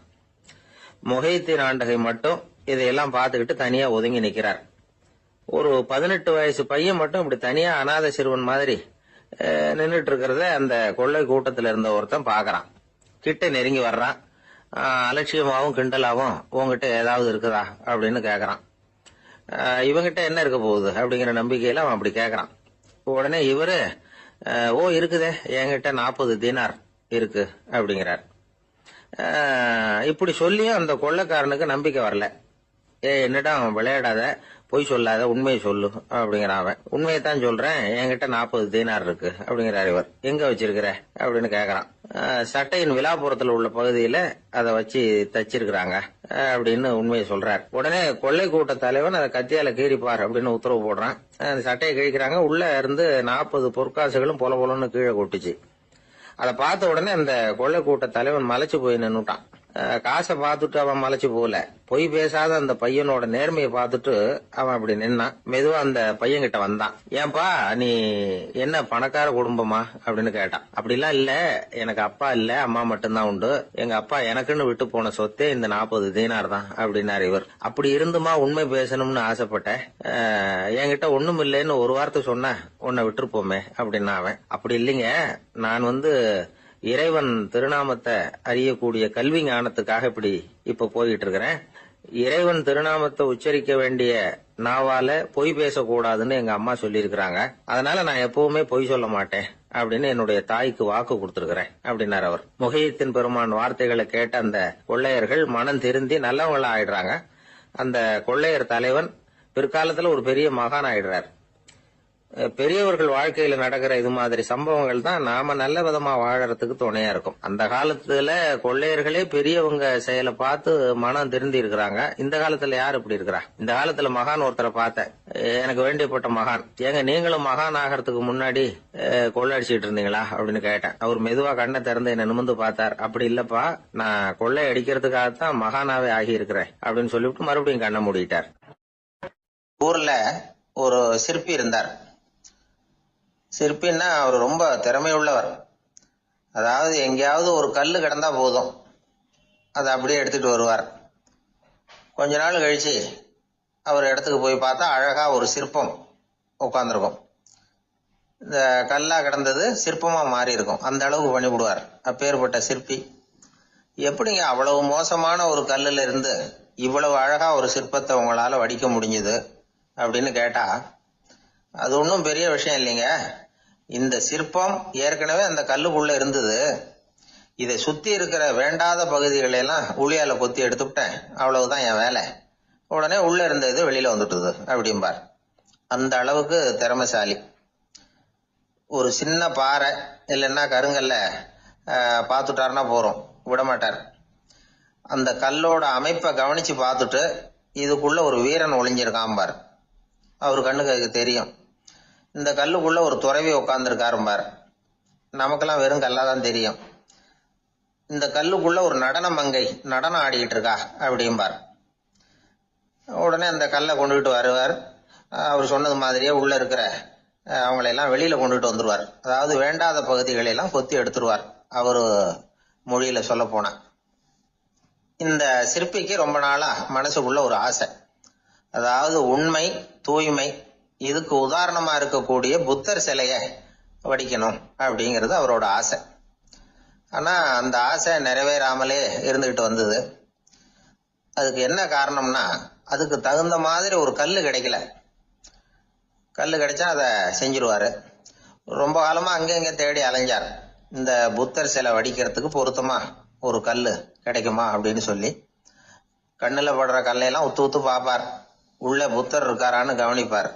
முகைத்தீன் ஆண்டகை மட்டும் இதையெல்லாம் பார்த்துக்கிட்டு தனியா ஒதுங்கி நிக்கிறார். ஒரு 18 வயசு பையன் மட்டும் இப்படி தனியா அநாத சிறுவன் மாதிரி நின்றுட்டு இருக்கிறத அந்த கொள்ளை கூட்டத்துல இருந்த ஒருத்தன் பாக்குறான். கிட்ட நெருங்கி வர்றான். அலட்சியமாவும் கிண்டலாவும் உங்ககிட்ட ஏதாவது இருக்குதா அப்படின்னு கேக்குறான். இவங்கிட்ட என்ன இருக்க போகுது அப்படிங்கிற நம்பிக்கையில அவன் அப்படி கேக்குறான். உடனே இவரு இருக்குதே, என்கிட்ட 40 தீனார் இருக்கு அப்படிங்கிறார். இப்படி சொல்லியும் அந்த கொள்ளைக்காரனுக்கு நம்பிக்கை வரல. என்னடா அவன் விளையாடாத, பொய் சொல்லாத, உண்மையை சொல்லு அப்படிங்கிறான். அவன் உண்மையைத்தான் சொல்றேன், என்கிட்ட 40 தீனார் இருக்கு அப்படிங்கிறார். இவர் எங்க வச்சிருக்கிற அப்படின்னு கேக்குறான். சட்டையின் விழாப்புறத்துல உள்ள பகுதியில அதை வச்சு தச்சிருக்கிறாங்க அப்படின்னு உண்மையை சொல்றார். உடனே கொள்ளை கூட்ட தலைவன் அதை கத்தியால கீறிப்பார் அப்படின்னு உத்தரவு போடுறான். அந்த சட்டையை கிழிக்கிறாங்க. உள்ள இருந்து 40 பொற்காசுகளும் பொல பொலன்னு கீழே கொட்டுச்சு. அதை பார்த்த உடனே அந்த கொள்ளை கூட்ட தலைவன் மலைச்சு போய் நின்னுட்டான். காசை பார்த்துட்டு அவன் மலைச்சு போல, பொய் பேசாத அந்த பையனோட நேர்மையை பார்த்துட்டு அவன் அப்படி நின்னான். மெதுவா அந்த பையன் கிட்ட வந்தான். ஏன்பா, நீ என்ன பணக்கார குடும்பமா அப்படின்னு கேட்டான். அப்படிலாம் இல்ல, எனக்கு அப்பா இல்ல, அம்மா மட்டும்தான் உண்டு. எங்க அப்பா எனக்குன்னு விட்டு போன சொத்தே இந்த 40 தீனார் தான் அப்படின்னாரு இவர். அப்படி இருந்துமா உண்மை பேசணும்னு ஆசைப்பட்டேன். என்கிட்ட ஒண்ணும் இல்லைன்னு ஒரு வார்த்தை சொன்ன உன்னை விட்டுருப்போமே அப்படின்னா அவன். அப்படி இல்லைங்க, நான் இறைவன் திருநாமத்தை அறியக்கூடிய கல்வி ஞானத்துக்காக இப்ப போயிட்டு இருக்கிறேன். இறைவன் திருநாமத்தை உச்சரிக்க வேண்டிய நாவால பொய் பேசக்கூடாதுன்னு எங்க அம்மா சொல்லி இருக்கிறாங்க. அதனால நான் எப்பவுமே பொய் சொல்ல மாட்டேன் அப்படின்னு என்னுடைய தாய்க்கு வாக்கு கொடுத்திருக்கிறேன் அப்படின்னாரு அவர். முகையத்தின் பெருமான் வார்த்தைகளை கேட்ட அந்த கொள்ளையர்கள் மனம் திருந்தி நல்லவங்களா ஆயிடுறாங்க. அந்த கொள்ளையர் தலைவன் பிற்காலத்துல ஒரு பெரிய மகான் ஆயிடுறார். பெரியவர்கள் வாழ்க்கையில நடக்கிற இது மாதிரி சம்பவங்கள் தான் நாம நல்ல விதமா வாழறதுக்கு துணையா இருக்கும். அந்த காலத்துல கொள்ளையர்களே பெரியவங்க செயலை பார்த்து மனம் திருந்தி இருக்கிறாங்க. இந்த காலத்துல யார் இப்படி இருக்கிறா? இந்த காலத்துல மகான் ஒருத்தரை பார்த்தேன், எனக்கு வேண்டியப்பட்ட மகான். ஏங்க நீங்களும் மகான் ஆகிறதுக்கு முன்னாடி கொள்ளை அடிச்சுட்டு இருந்தீங்களா அப்படின்னு கேட்டேன். அவர் மெதுவா கண்ணை திறந்து என்ன நிமிந்து பார்த்தார். அப்படி இல்லப்பா, நான் கொள்ளை அடிக்கிறதுக்காகத்தான் மகானாவே ஆகி இருக்கிறேன் அப்படின்னு சொல்லிவிட்டு மறுபடியும் கண்ணை மூடிட்டார். ஊர்ல ஒரு சிற்பி இருந்தார். சிற்பின்னா அவர் ரொம்ப திறமை உள்ளவர். அதாவது எங்கேயாவது ஒரு கல்லு கிடந்தா போதும், அதை அப்படியே எடுத்துட்டு வருவார். கொஞ்ச நாள் கழிச்சு அவர் இடத்துக்கு போய் பார்த்தா அழகா ஒரு சிற்பம் உட்கார்ந்துருக்கும். இந்த கல்லா கிடந்தது சிற்பமா மாறி இருக்கும். அந்த அளவுக்கு பண்ணிவிடுவார். அப்பேற்பட்ட சிற்பி. எப்படிங்க அவ்வளவு மோசமான ஒரு கல்லுல இருந்து இவ்வளவு அழகா ஒரு சிற்பத்தை உங்களால வடிக்க முடிஞ்சது அப்படின்னு கேட்டா, அது ஒன்றும் பெரிய விஷயம் இல்லைங்க. இந்த சிற்பம் ஏற்கனவே அந்த கல்லுக்குள்ள இருந்தது. இதை சுத்தி இருக்கிற வேண்டாத பகுதிகளை எல்லாம் உளியால கொத்தி எடுத்துட்டேன், அவ்வளவுதான் என் வேலை. உடனே உள்ள இருந்த இது வெளியில வந்துட்டுது அப்படிம்பார். அந்த அளவுக்கு திறமைசாலி. ஒரு சின்ன பாறை இல்லைன்னா கருங்கல்ல பார்த்துட்டாருன்னா போறோம், விடமாட்டார். அந்த கல்லோட அமைப்பை கவனிச்சு பார்த்துட்டு இதுக்குள்ள ஒரு வீரன் ஒளிஞ்சிருக்கான் பார். அவர் கண்ணுக்கு தெரியும். இந்த கல்லுக்குள்ள ஒரு துறவி உட்கார்ந்துருக்காரும்பார். நமக்கெல்லாம் வெறும் கல்லாதான் தெரியும். இந்த கல்லுக்குள்ள ஒரு நடன மங்கை நடனம் ஆடிக்கிட்டு இருக்கா அப்படிம்பார். உடனே அந்த கல்லை கொண்டுகிட்டு வருவார். அவர் சொன்னது மாதிரியே உள்ள இருக்கிற அவங்களையெல்லாம் வெளியில கொண்டுட்டு வந்துருவார். அதாவது வேண்டாத பகுதிகளெல்லாம் கொத்தி எடுத்துருவார். அவரு மொழியில சொல்ல போனா. இந்த சிற்பிக்கு ரொம்ப நாளா மனசுக்குள்ள ஒரு ஆசை. அதாவது உண்மை, தூய்மை, இதுக்கு உதாரணமா இருக்கக்கூடிய புத்தர் சிலைய வடிக்கணும் அப்படிங்கிறது அவரோட ஆசை. ஆனா அந்த ஆசை நிறைவேறாமலே இருந்துகிட்டு வந்தது. அதுக்கு என்ன காரணம்னா, அதுக்கு தகுந்த மாதிரி ஒரு கல்லு கிடைக்கல. கல்லு கிடைச்சா அதை செஞ்சிருவாரு. ரொம்ப காலமா அங்கங்க தேடி அலைஞ்சார். இந்த புத்தர் சிலை வடிக்கிறதுக்கு பொருத்தமா ஒரு கல்லு கிடைக்குமா அப்படின்னு சொல்லி கண்ணுல படுற கல்லையெல்லாம் உத்து உத்து பார்ப்பார். உள்ள புத்தர் இருக்காரான்னு கவனிப்பார்.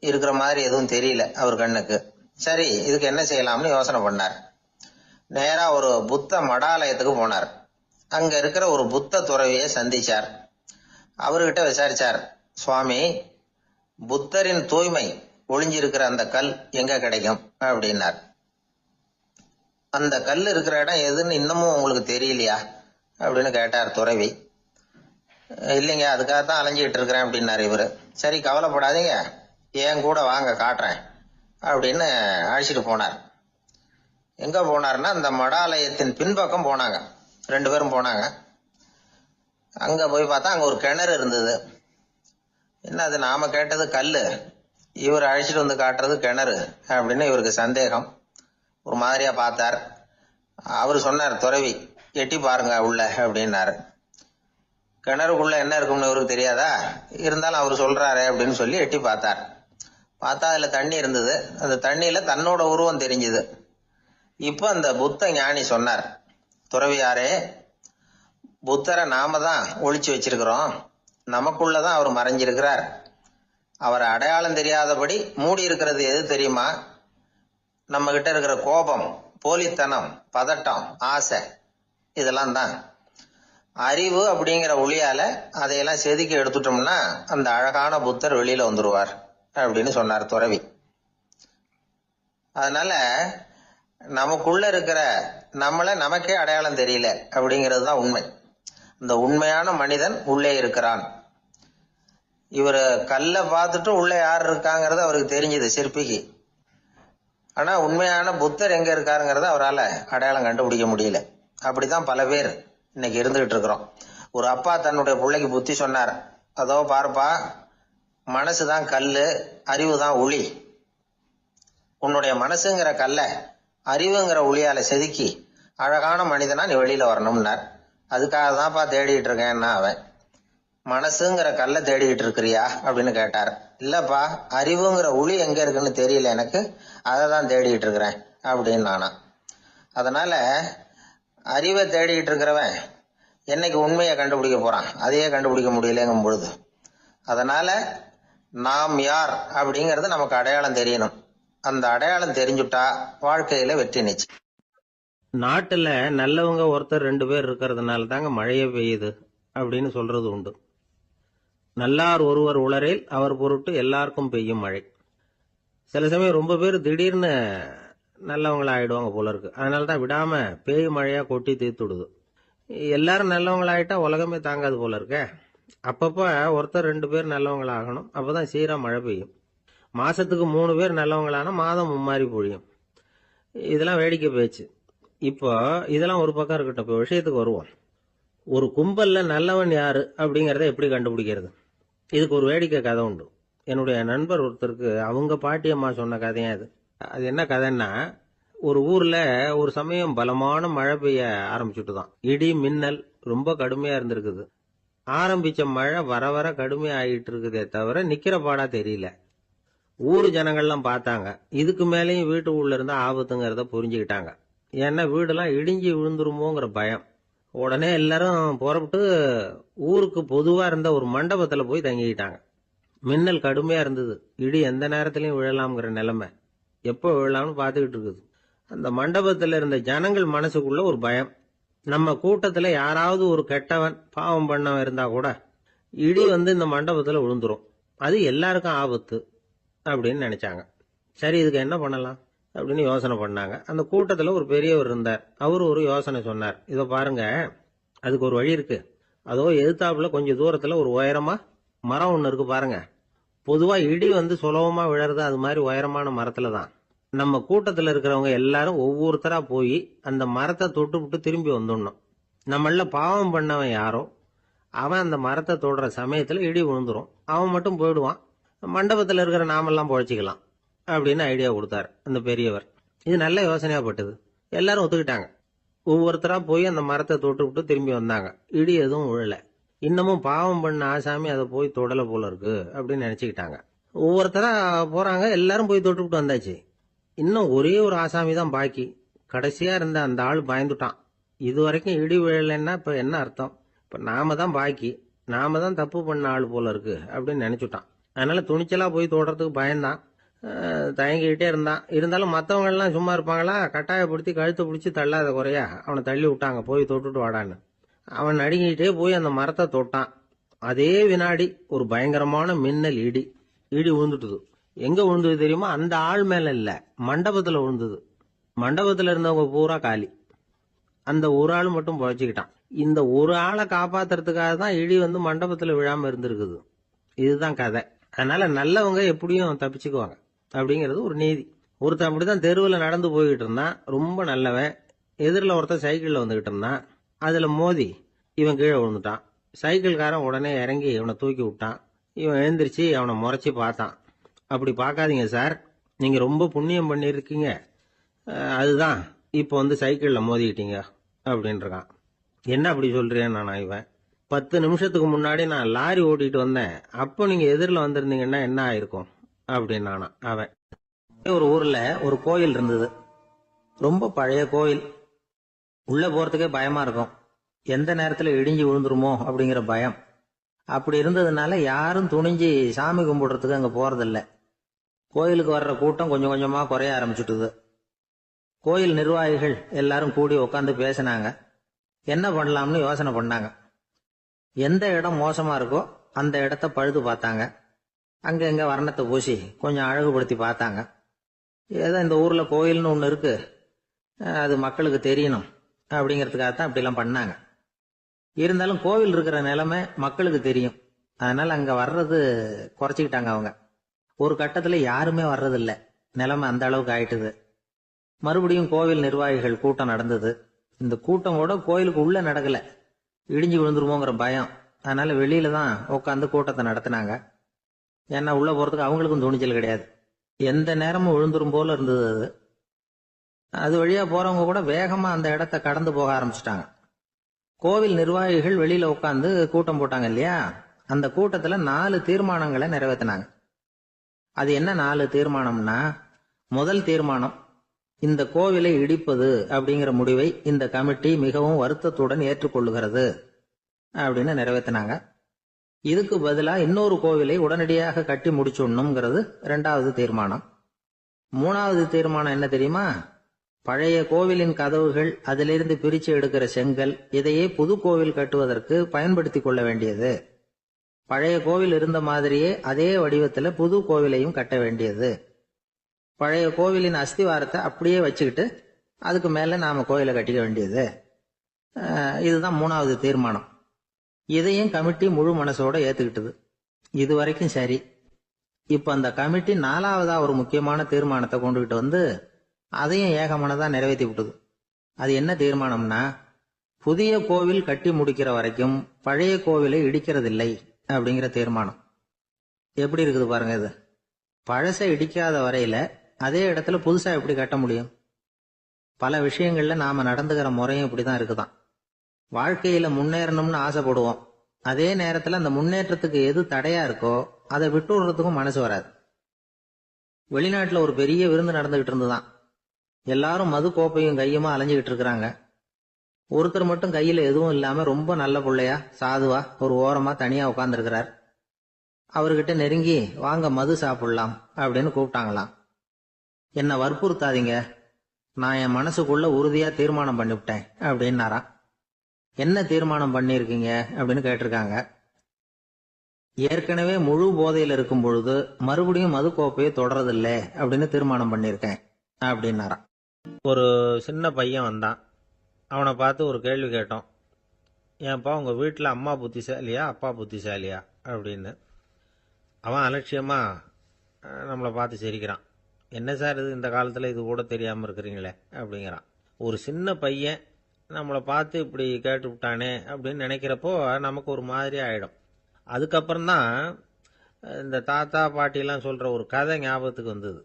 இருக்கிற மாதிரி எதுவும் தெரியல அவர் கண்ணுக்கு. சரி, இதுக்கு என்ன செய்யலாம்னு யோசனை பண்ணார். நேரா ஒரு புத்த மடாலயத்துக்கு போனார். அங்க இருக்கிற ஒரு புத்த துறவியை சந்திச்சார். அவர்கிட்ட விசாரிச்சார், சுவாமி, புத்தரின் தூய்மை ஒளிஞ்சிருக்கிற அந்த கல் எங்க கிடைக்கும் அப்படின்னார். அந்த கல் இருக்கிற இடம் எதுன்னு இன்னமும் உங்களுக்கு தெரியலையா அப்படின்னு கேட்டார் துறவி. இல்லைங்க, அதுக்காகத்தான் அலைஞ்சிட்டு இருக்கிறேன் அப்படின்னாரு இவரு. சரி, கவலைப்படாதீங்க, என் கூட வாங்க காட்டுறேன் அப்படின்னு அழைச்சிட்டு போனார். எங்க போனார்னா அந்த மடாலயத்தின் பின்பக்கம் போனாங்க. 2 பேரும் போனாங்க. அங்க போய் பார்த்தா அங்க ஒரு கிணறு இருந்தது. என்ன அது, நாம கேட்டது கல்லு, இவர் அழைச்சிட்டு வந்து காட்டுறது கிணறு அப்படின்னு இவருக்கு சந்தேகம். ஒரு மாதிரியா பார்த்தார். அவரு சொன்னார், துறவி எட்டி பாருங்க உள்ள அப்படின்னாரு. கிணறுக்குள்ள என்ன இருக்கும்னு இவருக்கு தெரியாதா, இருந்தாலும் அவர் சொல்றாரு அப்படின்னு சொல்லி எட்டி பார்த்தார். பார்த்தா அதுல தண்ணி இருந்தது. அந்த தண்ணியில தன்னோட உருவம் தெரிஞ்சுது. இப்ப அந்த புத்த ஞானி சொன்னார், துறவியாரே, புத்தரை நாம தான் ஒளிச்சு வச்சிருக்கிறோம், நமக்குள்ளதான் அவர் மறைஞ்சிருக்கிறார். அவரை அடையாளம் தெரியாதபடி மூடி இருக்கிறது எது தெரியுமா? நம்ம கிட்ட இருக்கிற கோபம், போலித்தனம், பதட்டம், ஆசை, இதெல்லாம் தான். அறிவு அப்படிங்கிற ஒளியால அதையெல்லாம் செதுக்கி எடுத்துட்டோம்னா அந்த அழகான புத்தர் வெளியில வந்துருவார் அப்படின்னு சொன்னார் துறவி. அதனால நமக்குள்ள இருக்கிற நம்மள நமக்கே அடையாளம் தெரியல அப்படிங்கிறது தான் உண்மை. இந்த உண்மையான மனிதன் உள்ளே இருக்கிறான். இவர் கல்லை பார்த்துட்டு உள்ள யார் இருக்காங்கிறது அவருக்கு தெரிஞ்சது சிற்பிக்கு. ஆனா உண்மையான புத்தர் எங்க இருக்காருங்கிறத அவரால் அடையாளம் கண்டுபிடிக்க முடியல. அப்படிதான் பல பேர் இன்னைக்கு இருந்துகிட்டு இருக்கிறோம். ஒரு அப்பா தன்னுடைய பிள்ளைக்கு புத்தி சொன்னார், அதோ பாருப்பா, மனசுதான் கல்லு, அறிவு தான் ஒளி. உன்னுடைய மனசுங்கிற கல்ல அறிவுங்கிற ஒளியால செதுக்கி அழகான மனிதனா நீ வெளியில வரணும்னார். அதுக்காக தான்ப்பா தேடிட்டு இருக்கேன்னா அவன். மனசுங்கிற கல்ல தேடிக்கிட்டு இருக்கிறியா அப்படின்னு கேட்டார். இல்லப்பா, அறிவுங்கிற ஒளி எங்க இருக்குன்னு தெரியல எனக்கு, அதை தான் தேடிக்கிட்டு இருக்கிறேன் அப்படின்னு நானா. அதனால அறிவை தேடிக்கிட்டு இருக்கிறவன் என்னைக்கு உண்மையை கண்டுபிடிக்க போறான்? அதையே கண்டுபிடிக்க முடியலங்கும் பொழுது. அதனால நாம் யார் அப்படிங்கறது நமக்கு அடையாளம் தெரியணும். அந்த அடையாளம் தெரிஞ்சுட்டா வாழ்க்கையில வெற்றி நிச்சயம். நாட்டுல நல்லவங்க ஒருத்தர் 2 பேர் இருக்கிறதுனால தாங்க மழையே பெய்யுது அப்படின்னு சொல்றது உண்டு. நல்லார் ஒருவர் உளரேல் அவர் பொருட்டு எல்லாருக்கும் பெய்யும் மழை. சில சமயம் ரொம்ப பேர் திடீர்னு நல்லவங்களா ஆயிடுவாங்க போல இருக்கு. அதனால தான் விடாம பேய் மழையா கொட்டி தீர்த்துடுது. எல்லாரும் நல்லவங்களாயிட்டா உலகமே தாங்காது போல இருக்க. அப்பப்ப ஒருத்தர் 2 பேர் நல்லவங்களாகணும். அப்பதான் சீரா மழை பெய்யும். மாசத்துக்கு 3 பேர் நல்லவங்களானா மாதம் மும்மாரி பொழியும். இதெல்லாம் வேடிக்கை பேச்சு. இப்போ இதெல்லாம் ஒரு பக்கம் இருக்கட்டும். இப்போ விஷயத்துக்கு வருவோம். ஒரு கும்பல்ல நல்லவன் யாரு அப்படிங்கறத எப்படி கண்டுபிடிக்கிறது? இதுக்கு ஒரு வேடிக்கை கதை உண்டு. என்னுடைய நண்பர் ஒருத்தருக்கு அவங்க பாட்டியம்மா சொன்ன கதையா அது. அது என்ன கதைன்னா, ஒரு ஊர்ல ஒரு சமயம் பலமான மழை பெய்ய ஆரம்பிச்சுட்டு தான். இடி மின்னல் ரொம்ப கடுமையா இருந்திருக்குது. ஆரம்பிச்ச மழை வர வர கடுமையா ஆகிட்டு இருக்குதே தவிர நிக்கிற பாடா தெரியல. ஊர் ஜனங்கள்லாம் பார்த்தாங்க. இதுக்கு மேலேயும் வீட்டு உள்ள இருந்தா ஆபத்துங்கிறத புரிஞ்சுக்கிட்டாங்க. ஏன்னா வீடெல்லாம் இடிஞ்சு விழுந்துருமோங்கிற பயம். உடனே எல்லாரும் புறப்பட்டு ஊருக்கு பொதுவா இருந்த ஒரு மண்டபத்துல போய் தங்கிக்கிட்டாங்க. மின்னல் கடுமையா இருந்தது. இடி எந்த நேரத்திலையும் விழலாம்ங்கிற நிலைமை. எப்போ விழலாம்னு பார்த்துக்கிட்டு இருக்குது. அந்த மண்டபத்துல இருந்த ஜனங்கள் மனசுக்குள்ள ஒரு பயம். நம்ம கூட்டத்துல யாராவது ஒரு கெட்டவன் பாவம் பண்ணவன் இருந்தா கூட இடி வந்து இந்த மண்டபத்துல விழுந்துரும், அது எல்லாருக்கும் ஆபத்து அப்படின்னு நினைச்சாங்க. சரி, இதுக்கு என்ன பண்ணலாம் அப்படின்னு யோசனை பண்ணாங்க. அந்த கூட்டத்துல ஒரு பெரியவர் இருந்தார். அவரு ஒரு யோசனை சொன்னார். இதோ பாருங்க, அதுக்கு ஒரு வழி இருக்கு. அதோ எதிர்த்தாப்புல கொஞ்சம் தூரத்துல ஒரு உயரமா மரம் ஒண்ணு இருக்கு பாருங்க. பொதுவா இடி வந்து சுலபமா விழறது அது மாதிரி உயரமான மரத்துல தான். நம்ம கூட்டத்துல இருக்கிறவங்க எல்லாரும் ஒவ்வொருத்தரா போய் அந்த மரத்தை தொட்டு விட்டு திரும்பி வந்துடணும். நம்மள பாவம் பண்ணவன் யாரோ அவன் அந்த மரத்தை தொடுற சமயத்துல இடி விழுந்துரும், அவன் மட்டும் போயிடுவான். மண்டபத்துல இருக்கிற நாமெல்லாம் பொழைச்சிக்கலாம் அப்படின்னு ஐடியா கொடுத்தாரு அந்த பெரியவர். இது நல்ல யோசனையா பட்டது. எல்லாரும் ஒத்துக்கிட்டாங்க. ஒவ்வொருத்தரா போய் அந்த மரத்தை தொட்டு விட்டு திரும்பி வந்தாங்க. இடி எதுவும் விழல. இன்னமும் பாவம் பண்ண ஆசாமி அதை போய் தொடல போல இருக்கு அப்படின்னு நினைச்சுக்கிட்டாங்க. ஒவ்வொருத்தரா போறாங்க. எல்லாரும் போய் தொட்டு விட்டு வந்தாச்சு. இன்னும் ஒரே ஒரு ஆசாமி தான் பாக்கி. கடைசியா இருந்த அந்த ஆள் பயந்துட்டான். இது வரைக்கும் இடி விழலைன்னா இப்ப என்ன அர்த்தம்? இப்ப நாம தான் பாக்கி, நாம தான் தப்பு பண்ண ஆள் போல இருக்கு அப்படின்னு நினைச்சுட்டான். அதனால துணிச்சலா போய் தொடுறதுக்கு பயந்தான். தயங்கிக்கிட்டே இருந்தான். இருந்தாலும் மற்றவங்க எல்லாம் சும்மா இருப்பாங்களா? கட்டாயப்படுத்தி கழுத்தை பிடிச்சி தள்ளாத குறையா அவனை தள்ளி விட்டாங்க, போய் தொட்டுட்டு வாடான்னு. அவன் நடுங்கிட்டே போய் அந்த மரத்தை தொட்டான். அதே வினாடி ஒரு பயங்கரமான மின்னல் இடி விழுந்துட்டுது. எங்க விழுந்தது தெரியுமா? அந்த ஆள் மேல இல்ல, மண்டபத்துல விழுந்தது. மண்டபத்துல இருந்தவங்க பூரா காலி. அந்த ஒரு ஆள் மட்டும் பொழைச்சிக்கிட்டான். இந்த ஒரு ஆளை காப்பாத்துறதுக்காக தான் இடி வந்து மண்டபத்துல விழாம இருந்திருக்குது. இதுதான் கதை. அதனால நல்லவங்க எப்படியும் தப்பிச்சுக்குவாங்க அப்படிங்கிறது ஒரு நீதி. ஒருத்தன் அப்படிதான் தெருவில் நடந்து போய்கிட்டு இருந்தான், ரொம்ப நல்லவன். எதிரில் ஒருத்தன் சைக்கிள்ல வந்துகிட்டு இருந்தான். அதுல மோதி இவன் கீழே விழுந்துட்டான். சைக்கிள்காரன் உடனே இறங்கி இவனை தூக்கி விட்டான். இவன் எழுந்திரிச்சு அவனை முறைச்சி பார்த்தான். அப்படி பார்க்காதீங்க சார், நீங்கள் ரொம்ப புண்ணியம் பண்ணியிருக்கீங்க, அதுதான் இப்போ வந்து சைக்கிளில் மோதிக்கிட்டீங்க அப்படின்றான். என்ன அப்படி சொல்கிறேன் நானா? இவன் 10 நிமிஷத்துக்கு முன்னாடி நான் லாரி ஓட்டிகிட்டு வந்தேன், அப்போ நீங்கள் எதிரில் வந்திருந்தீங்கன்னா என்ன ஆயிருக்கும் அப்படின்னானா அவன். ஒரு ஊர்ல ஒரு கோயில் இருந்தது. ரொம்ப பழைய கோயில். உள்ள போறதுக்கே பயமா இருக்கும். எந்த நேரத்துல இடிஞ்சு விழுந்துருமோ அப்படிங்கிற பயம். அப்படி இருந்ததுனால யாரும் துணிஞ்சு சாமி கும்பிடுறதுக்கு அங்க போறதில்ல. கோயிலுக்கு வர்ற கூட்டம் கொஞ்சம் கொஞ்சமா குறைய ஆரம்பிச்சுட்டுது. கோயில் நிர்வாகிகள் எல்லாரும் கூடி உட்காந்து பேசினாங்க. என்ன பண்ணலாம்னு யோசனை பண்ணாங்க. எந்த இடம் மோசமா இருக்கோ அந்த இடத்த பழுது பார்த்தாங்க. அங்க எங்க வர்ணத்தை பூசி கொஞ்சம் அழகுபடுத்தி பார்த்தாங்க. ஏதோ இந்த ஊர்ல கோயில்னு ஒன்று இருக்கு, அது மக்களுக்கு தெரியணும் அப்படிங்கிறதுக்காகத்தான் அப்படிலாம் பண்ணாங்க. இருந்தாலும் கோவில் இருக்கிற நிலைமை மக்களுக்கு தெரியும். அதனால அங்க வர்றது குறைச்சிக்கிட்டாங்க அவங்க. ஒரு கட்டத்துல யாருமே வர்றதில்ல. நிலைமை அந்த அளவுக்கு ஆயிட்டுது. மறுபடியும் கோவில் நிர்வாகிகள் கூட்டம் நடந்தது. இந்த கூட்டம் கூட கோயிலுக்கு உள்ள நடக்கல. இடிஞ்சு விழுந்துருமோங்கிற பயம். அதனால வெளியில தான் உட்காந்து கூட்டத்தை நடத்தினாங்க. ஏன்னா உள்ள போறதுக்கு அவங்களுக்கும் துணிச்சல் கிடையாது. எந்த நேரமும் விழுந்துரும் போல இருந்தது அது. அது வழியா போறவங்க கூட வேகமா அந்த இடத்த கடந்து போக ஆரம்பிச்சிட்டாங்க. கோவில் நிர்வாகிகள் வெளியில உட்காந்து கூட்டம் போட்டாங்க இல்லையா, அந்த கூட்டத்துல 4 தீர்மானங்களை நிறைவேற்றினாங்க. அது என்ன 4 தீர்மானம்னா, முதல் தீர்மானம், இந்த கோவிலை இடிப்பது அப்படிங்கிற முடிவை இந்த கமிட்டி மிகவும் வருத்தத்துடன் ஏற்றுக்கொள்ளுகிறது அப்படின்னு நிறைவேற்றினாங்க. இதுக்கு பதிலா இன்னொரு கோவிலை உடனடியாக கட்டி முடிச்சுடணுங்கிறது 2வது தீர்மானம். 3வது தீர்மானம் என்ன தெரியுமா? பழைய கோவிலின் கதவுகள், அதிலிருந்து பிரிச்சு எடுக்கிற செங்கல், இதையே புது கோவில் கட்டுவதற்கு பயன்படுத்தி கொள்ள வேண்டியது. பழைய கோவில் இருந்த மாதிரியே அதே வடிவத்துல புது கோவிலையும் கட்ட வேண்டியது. பழைய கோவிலின் அஸ்திவாரத்தை அப்படியே வச்சுக்கிட்டு அதுக்கு மேல நாம கோயிலை கட்டிக்க வேண்டியது. இதுதான் 3வது தீர்மானம். இதையும் கமிட்டி முழு மனசோட ஏத்துக்கிட்டது. இது வரைக்கும் சரி. இப்ப அந்த கமிட்டி 4வதா ஒரு முக்கியமான தீர்மானத்தை கொண்டுகிட்டு வந்து அதையும் ஏகமனதா நிறைவேற்றி விட்டது. அது என்ன தீர்மானம்னா, புதிய கோவில் கட்டி முடிக்கிற வரைக்கும் பழைய கோவிலை இடிக்கிறதில்லை அப்படிங்கிற தீர்மானம். எப்படி இருக்குது பாருங்க இது. பழசை இடிக்காத வரையில அதே இடத்துல புதுசா எப்படி கட்ட முடியும்? பல விஷயங்கள்ல நாம நடந்துகிற முறையும் இப்படிதான் இருக்குதான். வாழ்க்கையில முன்னேறணும்னு ஆசைப்படுவோம். அதே நேரத்துல அந்த முன்னேற்றத்துக்கு எது தடையா இருக்கோ அதை விட்டு விடுறதுக்கும் மனசு வராது. வெளிநாட்டுல ஒரு பெரிய விருந்து நடந்துகிட்டு இருந்துதான். எல்லாரும் மது கோப்பையும் கையுமா அலைஞ்சுகிட்டு இருக்கிறாங்க. ஒருத்தர் மட்டும் கையில எதுவும் இல்லாம ரொம்ப நல்ல பிள்ளையா சாதுவா ஒரு ஓரமா தனியா உட்கார்ந்துருக்கிறார். அவர்கிட்ட நெருங்கி வாங்க மது சாப்பிடலாம் அப்படின்னு கூப்பிட்டாங்களாம். என்ன வற்புறுத்தாதீங்க, நான் என் மனசுக்குள்ள உறுதியா தீர்மானம் பண்ணிவிட்டேன் அப்படின்னாராம். என்ன தீர்மானம் பண்ணிருக்கீங்க அப்படின்னு கேட்டிருக்காங்க. ஏற்கனவே முழு போதையில இருக்கும் பொழுது மறுபடியும் மது கோப்பையை தொடறதில்ல அப்படின்னு தீர்மானம் பண்ணிருக்கேன் அப்படின்னாராம். ஒரு சின்ன பையன் வந்தான். அவனை பார்த்து ஒரு கேள்வி கேட்டோம். ஏன்பா உங்க வீட்டில் அம்மா புத்திசாலியா அப்பா புத்திசாலியா அப்படின்னு. அவன் அலட்சியமா நம்மளை பார்த்து சிரிக்கிறான். என்ன சார் இது, இந்த காலத்தில் இது கூட தெரியாமல் இருக்கிறீங்களே அப்படிங்கிறான். ஒரு சின்ன பையன் நம்மளை பார்த்து இப்படி கேட்டு விட்டானே அப்படின்னு நினைக்கிறப்போ நமக்கு ஒரு மாதிரி ஆகிடும். அதுக்கப்புறம்தான் இந்த தாத்தா பாட்டிலாம் சொல்கிற ஒரு கதை ஞாபகத்துக்கு வந்தது.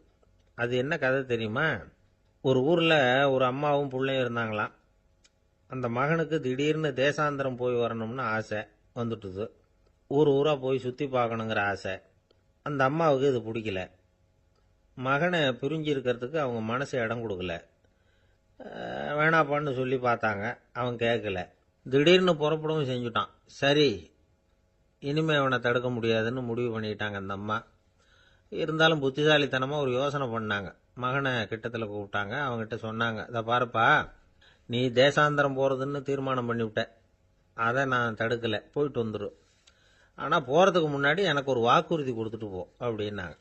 அது என்ன கதை தெரியுமா? ஒரு ஊரில் ஒரு அம்மாவும் பிள்ளையும் இருந்தாங்களாம். அந்த மகனுக்கு திடீர்னு தேசாந்திரம் போய் வரணும்னு ஆசை வந்துட்டுது. ஊராக போய் சுற்றி பார்க்கணுங்கிற ஆசை. அந்த அம்மாவுக்கு இது பிடிக்கல. மகனை பிரிஞ்சு இருக்கிறதுக்கு அவங்க மனசு இடம் கொடுக்கல. வேணாப்பான்னு சொல்லி பார்த்தாங்க, அவன் கேட்கல. திடீர்னு புறப்படவும் செஞ்சுட்டான். சரி, இனிமே அவனை தடுக்க முடியாதுன்னு முடிவு பண்ணிட்டாங்க அந்த அம்மா. இருந்தாலும் புத்திசாலித்தனமாக ஒரு யோசனை பண்ணாங்க. மகனை கிட்டத்தில் கூப்பிட்டாங்க. அவங்ககிட்ட சொன்னாங்க, இதை பாருப்பா, நீ தேசாந்திரம் போகிறதுன்னு தீர்மானம் பண்ணிவிட்ட, அதை நான் தடுக்கலை, போயிட்டு வந்துடும். ஆனால் போகிறதுக்கு முன்னாடி எனக்கு ஒரு வாக்குறுதி கொடுத்துட்டு போ அப்படின்னாங்க.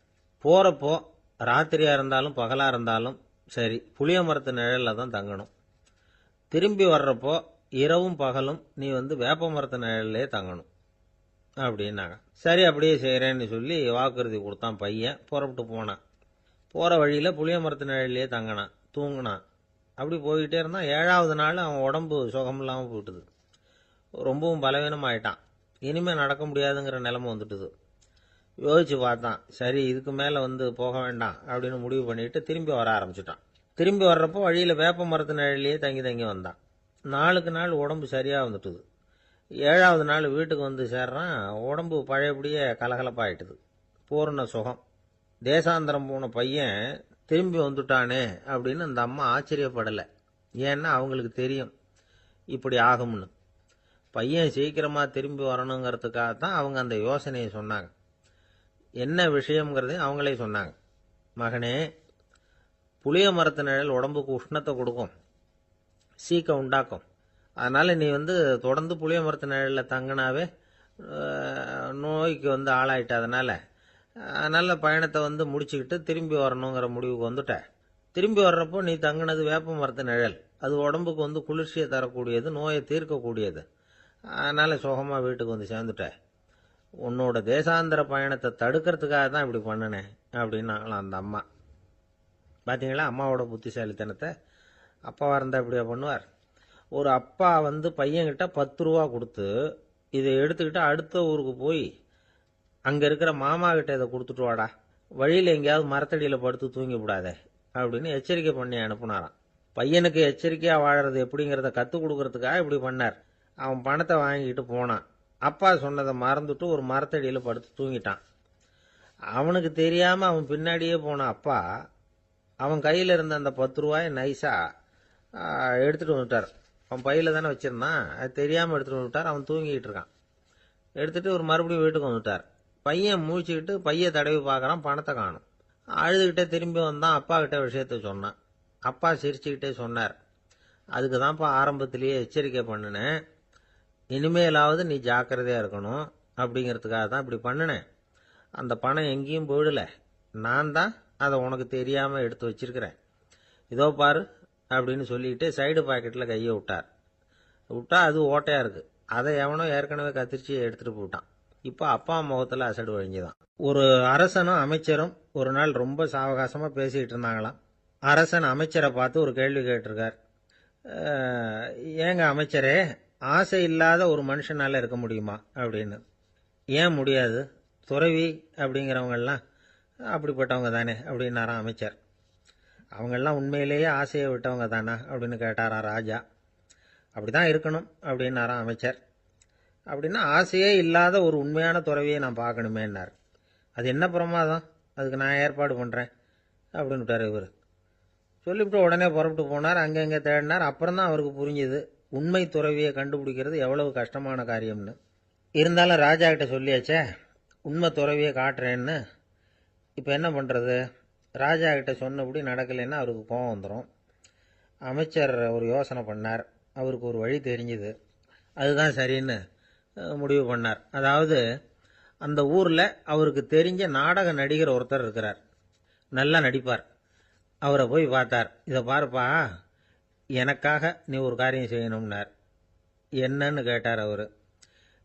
போகிறப்போ ராத்திரியாக இருந்தாலும் பகலாக இருந்தாலும் சரி புளிய மரத்து நிழலில் தான் தங்கணும். திரும்பி வர்றப்போ இரவும் பகலும் நீ வேப்ப மரத்து நிழல்லே தங்கணும் அப்படின்னாங்க. சரி அப்படியே செய்கிறேன்னு சொல்லி வாக்குறுதி கொடுத்தான் பையன். புறப்பட்டு போனான். போகிற வழியில் புளிய மரத்து நிழல்லையே தங்கினான், தூங்கினான். அப்படி போய்கிட்டே இருந்தான். 7வது நாள் அவன் உடம்பு சுகமில்லாமல் போயிட்டுது. ரொம்பவும் பலவீனமாயிட்டான். இனிமேல் நடக்க முடியாதுங்கிற நிலைமை வந்துட்டுது. யோசிச்சு பார்த்தான், சரி இதுக்கு மேலே போக வேண்டாம் அப்படின்னு முடிவு பண்ணிட்டு திரும்பி வர ஆரம்பிச்சிட்டான். திரும்பி வர்றப்போ வழியில் வேப்ப மரத்து நிழலையே தங்கி தங்கி வந்தான். நாளுக்கு நாள் உடம்பு சரியாக வந்துட்டுது. 7வது நாள் வீட்டுக்கு சேர்றான். உடம்பு பழையபடியே கலகலப்பாயிட்டுது. பூர்ண சுகம். தேசாந்திரம் போன பையன் திரும்பி வந்துட்டானே அப்படின்னு அந்த அம்மா ஆச்சரியப்படலை. ஏன்னா அவங்களுக்கு தெரியும் இப்படி ஆகும்னு. பையன் சீக்கிரமாக திரும்பி வரணுங்கிறதுக்காக தான் அவங்க அந்த யோசனையை சொன்னாங்க. என்ன விஷயங்கிறதையும் அவங்களே சொன்னாங்க. மகனே, புளிய மரத்து நிழல் உடம்புக்கு உஷ்ணத்தை கொடுக்கும், சீக்க உண்டாக்கும். அதனால் நீ தொடர்ந்து புளிய மரத்து நிழலில் தங்கினாவே நோய்க்கு ஆளாயிட்ட. அதனால் பயணத்தை முடிச்சுக்கிட்டு திரும்பி வரணுங்கிற முடிவுக்கு வந்துட்ட. திரும்பி வர்றப்போ நீ தங்கினது வேப்ப மரத்து நிழல். அது உடம்புக்கு குளிர்ச்சியை தரக்கூடியது, நோயை தீர்க்கக்கூடியது. அதனால் சுகமாக வீட்டுக்கு சேர்ந்துட்ட. உன்னோட தேசாந்திர பயணத்தை தடுக்கிறதுக்காக தான் இப்படி பண்ணினேன் அப்படின்னாங்களாம் அந்த அம்மா. பார்த்தீங்களா அம்மாவோட புத்திசாலித்தனத்தை? அப்பாவாக இருந்தால் இப்படியா பண்ணுவார்? ஒரு அப்பா பையன்கிட்ட 10 ரூபா கொடுத்து இதை எடுத்துக்கிட்டு அடுத்த ஊருக்கு போய் அங்கே இருக்கிற மாமா கிட்ட இதை கொடுத்துட்டு வாடா, வழியில் எங்கேயாவது மரத்தடியில் படுத்து தூங்கி விடாதே அப்படின்னு எச்சரிக்கை பண்ணி அனுப்புனாராம். பையனுக்கு எச்சரிக்கையாக வாழறது எப்படிங்கிறத கற்றுக் கொடுக்கறதுக்காக இப்படி பண்ணார். அவன் பணத்தை வாங்கிட்டு போனான். அப்பா சொன்னதை மறந்துட்டு ஒரு மரத்தடியில் படுத்து தூங்கிட்டான். அவனுக்கு தெரியாமல் அவன் பின்னாடியே போன அப்பா அவன் கையில் இருந்த அந்த 10 ரூபாயை நைஸாக எடுத்துகிட்டு வந்துட்டார். அவன் பையில் தானே வச்சுருந்தான், அது தெரியாமல் எடுத்துகிட்டு வந்துட்டார். அவன் தூங்கிக்கிட்டு இருக்கான். எடுத்துகிட்டு ஒரு மறுபடியும் வீட்டுக்கு வந்துட்டார். பையன் மூழ்கிக்கிட்டு பையை தடவி பார்க்குறான், பணத்தை காணும். அழுதுகிட்டே திரும்பி வந்தான். அப்பா கிட்ட விஷயத்த சொன்னான். அப்பா சிரிச்சுக்கிட்டே சொன்னார், அதுக்கு தான்ப்பா ஆரம்பத்திலேயே எச்சரிக்கை பண்ணினேன், இனிமேலாவது நீ ஜாக்கிரதையாக இருக்கணும் அப்படிங்கிறதுக்காக தான் இப்படி பண்ணினேன். அந்த பணம் எங்கேயும் போயிடல, நான் தான் அதை உனக்கு தெரியாமல் எடுத்து வச்சிருக்கிறேன். இதோ பாரு அப்படின்னு சொல்லிட்டு சைடு பாக்கெட்டில் கையை விட்டா அது ஓட்டையாக இருக்குது. அதை எவனோ ஏற்கனவே கத்திரிச்சு எடுத்துகிட்டு போயிட்டான். இப்போ அப்பா முகத்தில் அசடு வழிஞ்சுதான். ஒரு அரசனும் அமைச்சரும் ஒரு நாள் ரொம்ப சாவகாசமாக பேசிக்கிட்டு இருந்தாங்களாம். அரசன் அமைச்சரை பார்த்து ஒரு கேள்வி கேட்டிருக்கார். ஏங்க அமைச்சரே, ஆசை இல்லாத ஒரு மனுஷனால இருக்க முடியுமா அப்படின்னு. ஏன் முடியாது, துறவி அப்படிங்கிறவங்கெல்லாம் அப்படிப்பட்டவங்க தானே அப்படின்னாராம் அமைச்சர். அவங்கெல்லாம் உண்மையிலேயே ஆசையை விட்டவங்க தானா அப்படின்னு கேட்டாராம் ராஜா. அப்படி தான் இருக்கணும் அப்படின்னாராம் அமைச்சர். அப்படின்னா ஆசையே இல்லாத ஒரு உண்மையான துறவியை நான் பார்க்கணுமேன்னார். அது என்ன பிரமாதம், அதுக்கு நான் ஏற்பாடு பண்ணுறேன் அப்படின்னு விட்டார் இவர். சொல்லிவிட்டு உடனே புறப்பட்டு போனார். அங்கங்கே தேடினார். அப்புறம் தான் அவருக்கு புரிஞ்சுது உண்மை துறவியை கண்டுபிடிக்கிறது எவ்வளவு கஷ்டமான காரியம்னு. இருந்தாலும் ராஜா கிட்ட சொல்லியாச்சே உண்மை துறவியை காட்டுறேன்னு. இப்போ என்ன பண்ணுறது? ராஜா கிட்ட சொன்னபடி நடக்கலைன்னா அவருக்கு கோபம் வந்துடும். அமைச்சர் ஒரு யோசனை பண்ணார். அவருக்கு ஒரு வழி தெரிஞ்சுது. அதுதான் சரின்னு முடிவு பண்ணார். அதாவது அந்த ஊரில் அவருக்கு தெரிஞ்ச நாடக நடிகர் ஒருத்தர் இருக்கிறார், நல்லா நடிப்பார். அவரை போய் பார்த்தார். இதை பாருப்பா, எனக்காக நீ ஒரு காரியம் செய்யணும்னார். என்னன்னு கேட்டார் அவர்.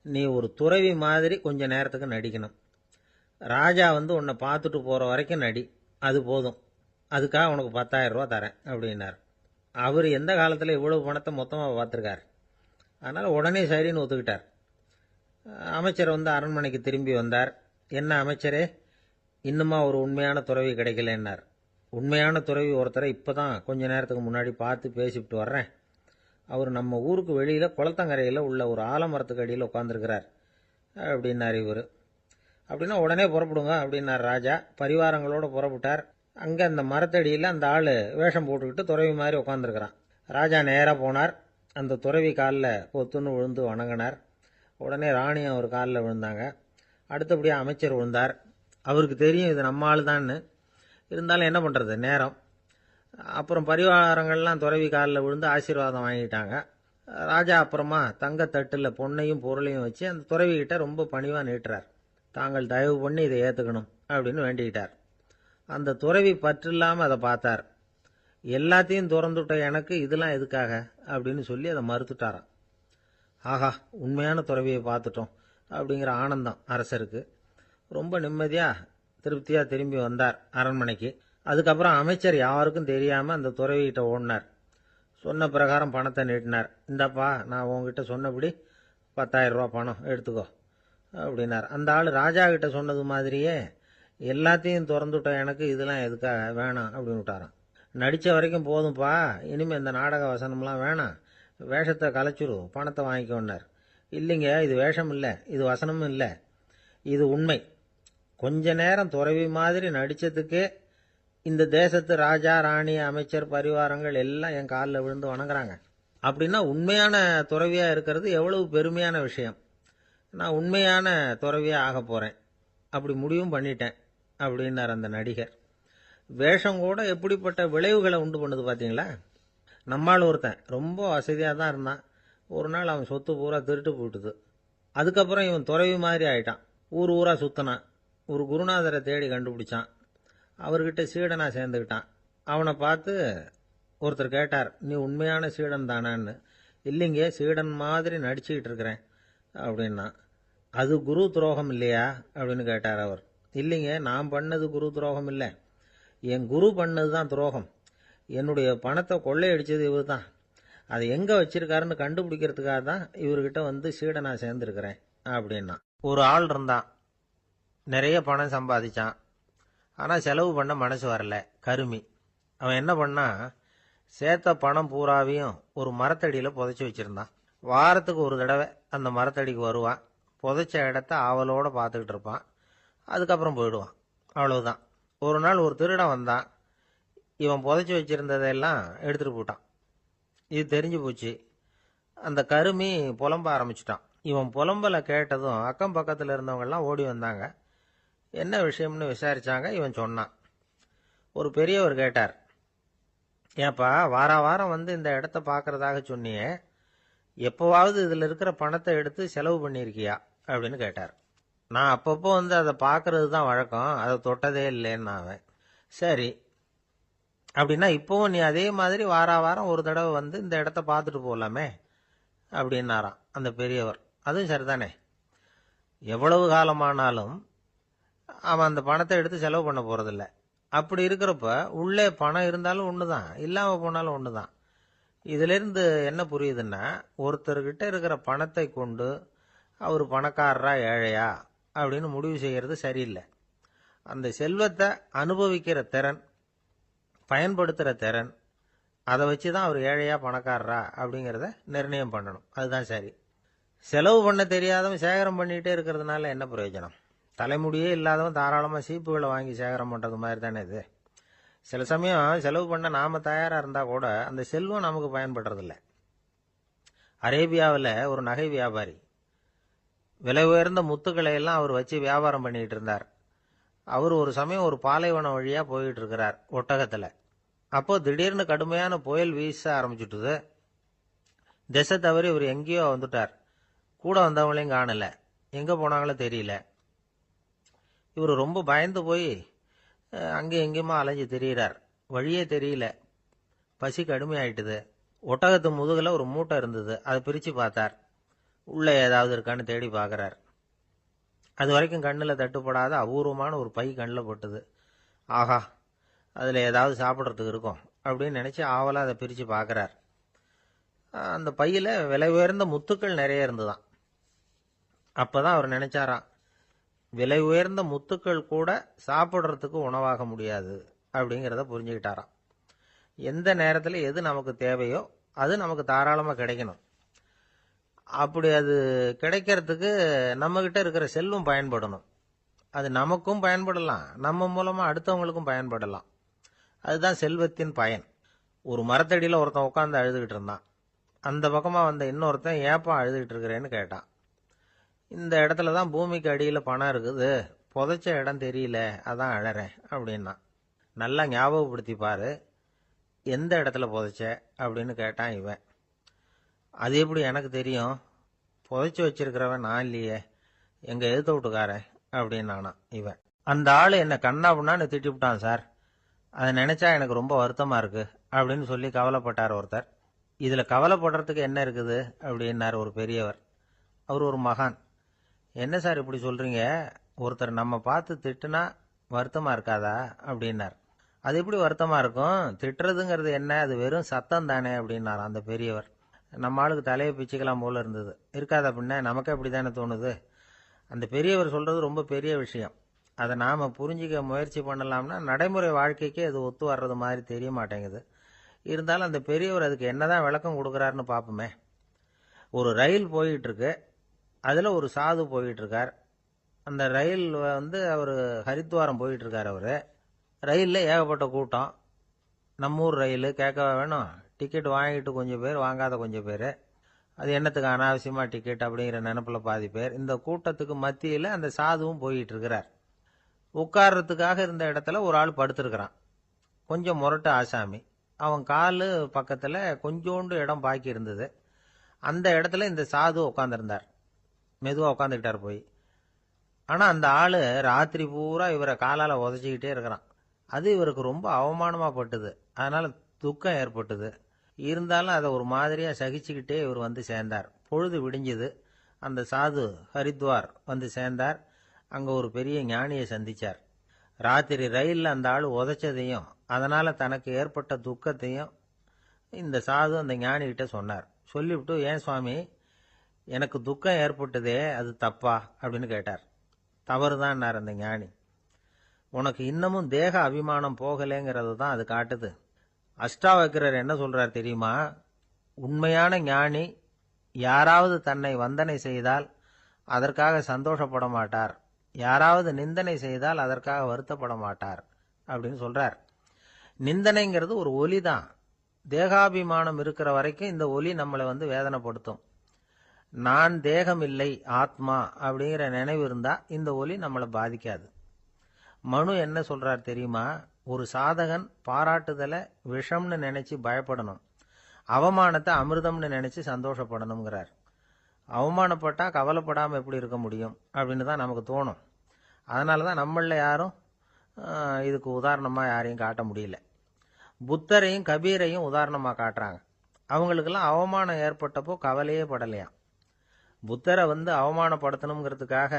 நீ ஒரு துறவி மாதிரி கொஞ்ச நேரத்துக்கு நடிக்கணும். ராஜா உன்னை பார்த்துட்டு போகிற வரைக்கும் நடி, அது போதும். அதுக்காக உனக்கு 10,000 ரூபா தரேன் அப்படின்னார். அவர் எந்த காலத்தில் இவ்வளவு பணத்தை மொத்தமாக பார்த்துருக்கார். அதனால் உடனே சரின்னு ஒத்துக்கிட்டார். அமைச்சர் அரண்மனைக்கு திரும்பி வந்தார். என்ன அமைச்சரே, இன்னுமா ஒரு உண்மையான துறவி கிடைக்கலன்னார். உண்மையான துறவி ஒருத்தரை இப்போ தான் கொஞ்ச நேரத்துக்கு முன்னாடி பார்த்து பேசிவிட்டு வர்றேன். அவர் நம்ம ஊருக்கு வெளியில் குளத்தங்கரையில் உள்ள ஒரு ஆலமரத்துக்கு அடியில் உட்காந்துருக்கிறார் அப்படின்னார் இவர். அப்படின்னா உடனே புறப்படுங்க அப்படின்னார் ராஜா. பரிவாரங்களோடு புறப்பட்டார். அங்கே அந்த மரத்தடியில் அந்த ஆள் வேஷம் போட்டுக்கிட்டு துறவி மாதிரி உட்காந்துருக்கிறான். ராஜா நேராக போனார். அந்த துறவி காலில் பொத்துன்னு விழுந்து வணங்கினார். உடனே ராணியும் அவர் காலில் விழுந்தாங்க. அடுத்தபடியாக அமைச்சர் விழுந்தார். அவருக்கு தெரியும் இது நம்ம ஆள் தான்னு. இருந்தாலும் என்ன பண்ணுறது, நேரம். அப்புறம் பரிவாரங்கள்லாம் துறவி காலில் விழுந்து ஆசீர்வாதம் வாங்கிட்டாங்க. ராஜா அப்புறமா தங்கத்தட்டில் பொன்னையும் பொருளையும் வச்சு அந்த துறவிகிட்ட ரொம்ப பணிவாக நீட்டுறார். தாங்கள் தயவு பண்ணி இதை ஏற்றுக்கணும் அப்படின்னு வேண்டிக்கிட்டார். அந்த துறவி பற்றில்லாமல் அதை பார்த்தார். எல்லாத்தையும் திறந்துவிட்ட எனக்கு இதெல்லாம் எதுக்காக அப்படின்னு சொல்லி அதை மறுத்துட்டாராம். ஆஹா, உண்மையான துறவியை பார்த்துட்டோம் அப்படிங்கிற ஆனந்தம் அரசருக்கு. ரொம்ப நிம்மதியாக திருப்தியாக திரும்பி வந்தார் அரண்மனைக்கு. அதுக்கப்புறம் அமைச்சர் யாருக்கும் தெரியாமல் அந்த துறவிகிட்ட ஓடினார். சொன்ன பிரகாரம் பணத்தை நீட்டினார். இந்தப்பா, நான் உங்ககிட்ட சொன்னபடி 10,000 ரூபா பணம் எடுத்துக்கோ அப்படின்னார். அந்த ஆள் ராஜா கிட்ட சொன்னது மாதிரியே எல்லாத்தையும் திறந்துட்ட எனக்கு இதெல்லாம் எதுக்காக வேணாம் அப்படின்னு விட்டாராம். நடித்த வரைக்கும் போதும்ப்பா, இனிமேல் இந்த நாடக வசனம்லாம் வேணாம், வேஷத்தை கலைச்சிரு, பணத்தை வாங்கிக்கோன்னார். இல்லைங்க, இது வேஷம் இல்லை, இது வசனமும் இல்லை, இது உண்மை. கொஞ்ச நேரம் துறவி மாதிரி நடித்ததுக்கே இந்த தேசத்து ராஜா ராணி அமைச்சர் பரிவாரங்கள் எல்லாம் என் காலில் விழுந்து வணங்குறாங்க. அப்படின்னா உண்மையான துறவியாக இருக்கிறது எவ்வளவு பெருமையான விஷயம். நான் உண்மையான துறவியாக ஆக போகிறேன், அப்படி முடிவும் பண்ணிட்டேன் அப்படின்னார் அந்த நடிகர். வேஷம் கூட எப்படிப்பட்ட விளைவுகளை உண்டு பண்ணுது பார்த்தீங்களா. நம்மால் ஒருத்தன் ரொம்ப வசதியாக தான் இருந்தான். ஒரு நாள் அவன் சொத்து பூரா திருட்டு போட்டுது. அதுக்கப்புறம் இவன் துறவி மாதிரி ஆயிட்டான். ஊர் ஊராக சுற்றினான். ஒரு குருநாதரை தேடி கண்டுபிடிச்சான். அவர்கிட்ட சீடனாக சேர்ந்துக்கிட்டான். அவனை பார்த்து ஒருத்தர் கேட்டார், நீ உண்மையான சீடன் தானான்னு. இல்லைங்க, சீடன் மாதிரி நடிச்சுக்கிட்டு இருக்கிறேன் அப்படின்னா. அது குரு துரோகம் இல்லையா அப்படின்னு கேட்டார் அவர். இல்லைங்க, நான் பண்ணது குரு துரோகம் இல்லை, என் குரு பண்ணது தான் துரோகம். என்னுடைய பணத்தை கொள்ளையடிச்சது இவர் தான். அதை எங்கே வச்சிருக்காருன்னு கண்டுபிடிக்கிறதுக்காக தான் இவர்கிட்ட வந்து சீடனாக சேர்ந்துருக்கிறேன் அப்படின்னா. ஒரு ஆள் இருந்தான், நிறைய பணம் சம்பாதிச்சான். ஆனால் செலவு பண்ண மனசு வரல, கருமி. அவன் என்ன பண்ணா, சேர்த்த பணம் பூராவையும் ஒரு மரத்தடியில் புதைச்சி வச்சுருந்தான். வாரத்துக்கு ஒரு தடவை அந்த மரத்தடிக்கு வருவான். புதைச்ச இடத்த ஆவலோடு பார்த்துக்கிட்டு இருப்பான். அதுக்கப்புறம் போயிடுவான். அவ்வளவுதான். ஒரு நாள் ஒரு திருடன் வந்தான். இவன் புதைச்சி வச்சிருந்ததெல்லாம் எடுத்துகிட்டு போட்டான். இது தெரிஞ்சு போச்சு. அந்த கருமி புலம்ப ஆரம்பிச்சிட்டான். இவன் புலம்பலை கேட்டதும் அக்கம் பக்கத்தில் இருந்தவங்கெல்லாம் ஓடி வந்தாங்க. என்ன விஷயம்னு விசாரிச்சாங்க. இவன் சொன்னான். ஒரு பெரியவர் கேட்டார், ஏப்பா வாரம் வந்து இந்த இடத்த பார்க்கறதாக சொன்னியே, எப்போவாவது இதில் இருக்கிற பணத்தை எடுத்து செலவு பண்ணியிருக்கியா அப்படின்னு கேட்டார். நான் அப்பப்போ வந்து அதை பார்க்கறது தான் வழக்கம், அதை தொட்டதே இல்லைன்னு அவன். சரி, அப்படின்னா இப்போவும் நீ அதே மாதிரி வாரம் ஒரு தடவை வந்து இந்த இடத்த பார்த்துட்டு போகலாமே அப்படின்னாராம் அந்த பெரியவர். அதுவும் சரிதானே, எவ்வளவு காலமானாலும் அவன் அந்த பணத்தை எடுத்து செலவு பண்ண போகிறதில்ல. அப்படி இருக்கிறப்ப உள்ளே பணம் இருந்தாலும் ஒன்று தான், இல்லாமல் போனாலும் ஒன்று தான். இதிலிருந்து என்ன புரியுதுன்னா, ஒருத்தர்கிட்ட இருக்கிற பணத்தை கொண்டு அவர் பணக்காரரா ஏழையா அப்படின்னு முடிவு செய்கிறது சரியில்லை. அந்த செல்வத்தை அனுபவிக்கிற திறன், பயன்படுத்துகிற திறன், அதை வச்சு தான் அவர் ஏழையா பணக்காரரா அப்படிங்கிறத நிர்ணயம் பண்ணணும். அதுதான் சரி. செலவு பண்ண தெரியாதவன் சேகரம் பண்ணிகிட்டே இருக்கிறதுனால என்ன பிரயோஜனம்? தலைமுடியே இல்லாதவன் தாராளமாக சீப்புகளை வாங்கி சேகரம் பண்ணுறது மாதிரி தானே இது. சில சமயம் செலவு பண்ண நாம் தயாராக இருந்தால் கூட அந்த செல்வம் நமக்கு பயன்படுறதில்ல. அரேபியாவில் ஒரு நகை வியாபாரி விலை உயர்ந்த முத்துக்களை எல்லாம் அவர் வச்சு வியாபாரம் பண்ணிகிட்டு இருந்தார். அவர் ஒரு சமயம் ஒரு பாலைவனம் வழியாக போயிட்டு இருக்கிறார் ஒட்டகத்தில். அப்போ திடீர்னு கடுமையான புயல் வீச ஆரம்பிச்சுட்டுது. திசை தவறி இவர் எங்கேயோ வந்துட்டார். கூட வந்தவங்களையும் காணலை, எங்கே போனாங்களோ தெரியல. இவர் ரொம்ப பயந்து போய் அங்கேயும் எங்கேயுமா அலைஞ்சு திரியிறார். வழியே தெரியல. பசி கடுமையாயிட்டுது. ஒட்டகத்து முதுகில் ஒரு மூட்டை இருந்தது. அதை பிரித்து பார்த்தார். உள்ளே ஏதாவது இருக்கான்னு தேடி பார்க்குறார். அது வரைக்கும் கண்ணில் தட்டுப்படாத அபூர்வமான ஒரு பை கண்ணில் பட்டுது. ஆஹா, அதில் ஏதாவது சாப்பிட்றதுக்கு இருக்கும் அப்படின்னு நினச்சி ஆவலாக அதை பிரித்து பார்க்குறார். அந்த பையில் விலை உயர்ந்த முத்துக்கள் நிறைய இருந்துதான். அப்போ தான் அவர் நினச்சாராம், விலை உயர்ந்த முத்துக்கள் கூட சாப்பிட்றதுக்கு உணவாக முடியாது அப்படிங்கிறத புரிஞ்சுக்கிட்டாராம். எந்த நேரத்தில் எது நமக்கு தேவையோ அது நமக்கு தாராளமாக கிடைக்கணும். அப்படி அது கிடைக்கிறதுக்கு நம்மக்கிட்ட இருக்கிற செல்வம் பயன்படணும். அது நமக்கும் பயன்படலாம், நம்ம மூலமாக அடுத்தவங்களுக்கும் பயன்படலாம். அதுதான் செல்வத்தின் பயன். ஒரு மரத்தடியில் ஒருத்தன் உட்காந்து அழுதுகிட்டு இருந்தான். அந்த பக்கமாக வந்த இன்னொருத்தன் ஏப்பா அழுதுகிட்டு இருக்கிறேன்னு கேட்டான். இந்த இடத்துல தான் பூமிக்கு அடியில் பணம் இருக்குது, புதைச்ச இடம் தெரியல, அதான் அழறேன் அப்படின்னா. நல்லா ஞாபகப்படுத்தி பாரு, எந்த இடத்துல புதைச்ச அப்படின்னு கேட்டான் இவன். அது எப்படி எனக்கு தெரியும், புதைச்சி வச்சிருக்கிறவன் நான் இல்லையே, எங்கள் எதிர்த்த வீட்டுக்காரன் அப்படின்னானா இவன். அந்த ஆள் என்னை கண்ணாப்புண்ணான்னு திட்டிவிட்டான் சார், அதை நினச்சா எனக்கு ரொம்ப வருத்தமாக இருக்குது அப்படின்னு சொல்லி கவலைப்பட்டார் ஒருத்தர். இதில் கவலைப்படுறதுக்கு என்ன இருக்குது அப்படின்னார் ஒரு பெரியவர். அவர் ஒரு மகான். என்ன சார் இப்படி சொல்கிறீங்க, ஒருத்தர் நம்ம பார்த்து திட்டுனா வருத்தமாக இருக்காதா அப்படின்னார். அது எப்படி வருத்தமாக இருக்கும், திட்டுறதுங்கிறது என்ன, அது வெறும் சத்தம் தானே அப்படின்னார் அந்த பெரியவர். நம்ம ஆளுக்கு தலையை பிச்சுக்கலாம் போல இருந்தது. இருக்காது அப்படின்னா நமக்கு அப்படி தானே தோணுது. அந்த பெரியவர் சொல்றது ரொம்ப பெரிய விஷயம். அதை நாம புரிஞ்சிக்க முயற்சி பண்ணலாம்னா நடைமுறை வாழ்க்கைக்கே அது ஒத்து வர்றது மாதிரி தெரிய மாட்டேங்குது. இருந்தாலும் அந்த பெரியவர் அதுக்கு என்னதான் விளக்கம் கொடுக்குறாருன்னு பார்ப்போமே. ஒரு ரயில் போயிட்டு இருக்கு. அதுல ஒரு சாது போயிட்டு இருக்கார். அந்த ரயில் அவர் ஹரித்வாரம் போயிட்டு இருக்கார். அவரு ரயில்ல ஏகப்பட்ட கூட்டம். நம்ம ஊர் ரயில் கேட்கவா வேணும்? டிக்கெட் வாங்கிட்டு கொஞ்சம் பேர், வாங்காத கொஞ்சம் பேர். அது என்னத்துக்கு அனாவசியமா டிக்கெட் அப்படிங்கிற நினைப்புல பாதி பேர். இந்த கூட்டத்துக்கு மத்தியில அந்த சாதுவும் போயிட்டு இருக்கிறார். உட்கார்றதுக்காக இருந்த இடத்துல ஒரு ஆள் படுத்திருக்கிறான். கொஞ்சம் முரட்டு ஆசாமி. அவன் காலு பக்கத்துல கொஞ்சோண்டு இடம் பாக்கி இருந்தது. அந்த இடத்துல இந்த சாது உட்கார்ந்திருந்தார். மெதுவா உட்காந்துக்கிட்டார் போய். ஆனா அந்த ஆளு ராத்திரி பூரா இவரை காலால உதச்சிக்கிட்டே இருக்கிறான். அது இவருக்கு ரொம்ப அவமானமா பட்டுது. அதனால துக்கம் ஏற்பட்டது. இருந்தாலும் அதை ஒரு மாதிரியா சகிச்சுக்கிட்டே இவர் சேர்ந்தார். பொழுது விடிஞ்சது. அந்த சாது ஹரித்வார் சேர்ந்தார். அங்க ஒரு பெரிய ஞானியை சந்திச்சார். ராத்திரி ரயில்ல அந்த ஆள் உதைச்சதையும் அதனால தனக்கு ஏற்பட்ட துக்கத்தையும் இந்த சாது அந்த ஞானி கிட்ட சொன்னார். சொல்லிவிட்டு, ஏன் சுவாமி, எனக்கு துக்கம் ஏற்பட்டதே அது தப்பா அப்படின்னு கேட்டார். தவறுதான் அந்த ஞானி. உனக்கு இன்னமும் தேக அபிமானம் போகலேங்கிறது தான் அது காட்டுது. அஷ்டாவக்கிரர் என்ன சொல்றார் தெரியுமா? உண்மையான ஞானி யாராவது தன்னை வந்தனை செய்தால் அதற்காக சந்தோஷப்பட மாட்டார், யாராவது நிந்தனை செய்தால் அதற்காக வருத்தப்பட மாட்டார் அப்படின்னு சொல்றார். நிந்தனைங்கிறது ஒரு ஒலி தான். தேகாபிமானம் இருக்கிற வரைக்கும் இந்த ஒலி நம்மளை வேதனைப்படுத்தும். நான் தேகம் இல்லை, ஆத்மா அப்படிங்கிற நினைவு இருந்தா இந்த ஒலி நம்மளை பாதிக்காது. மனு என்ன சொல்றார் தெரியுமா? ஒரு சாதகன் பாராட்டுதலை விஷம்னு நினைச்சு பயப்படணும், அவமானத்தை அமிர்தம்னு நினைச்சு சந்தோஷப்படணுங்கிறார். அவமானப்பட்டா கவலைப்படாம எப்படி இருக்க முடியும் அப்படின்னு தான் நமக்கு தோணும். அதனாலதான் நம்மள யாரும் இதுக்கு உதாரணமா யாரையும் காட்ட முடியல. புத்தரையும் கபீரையும் உதாரணமா காட்டுறாங்க. அவங்களுக்கெல்லாம் அவமானம் ஏற்பட்டப்போ கவலையே படலையாம். புத்தரை அவமானப்படுத்தணுங்கிறதுக்காக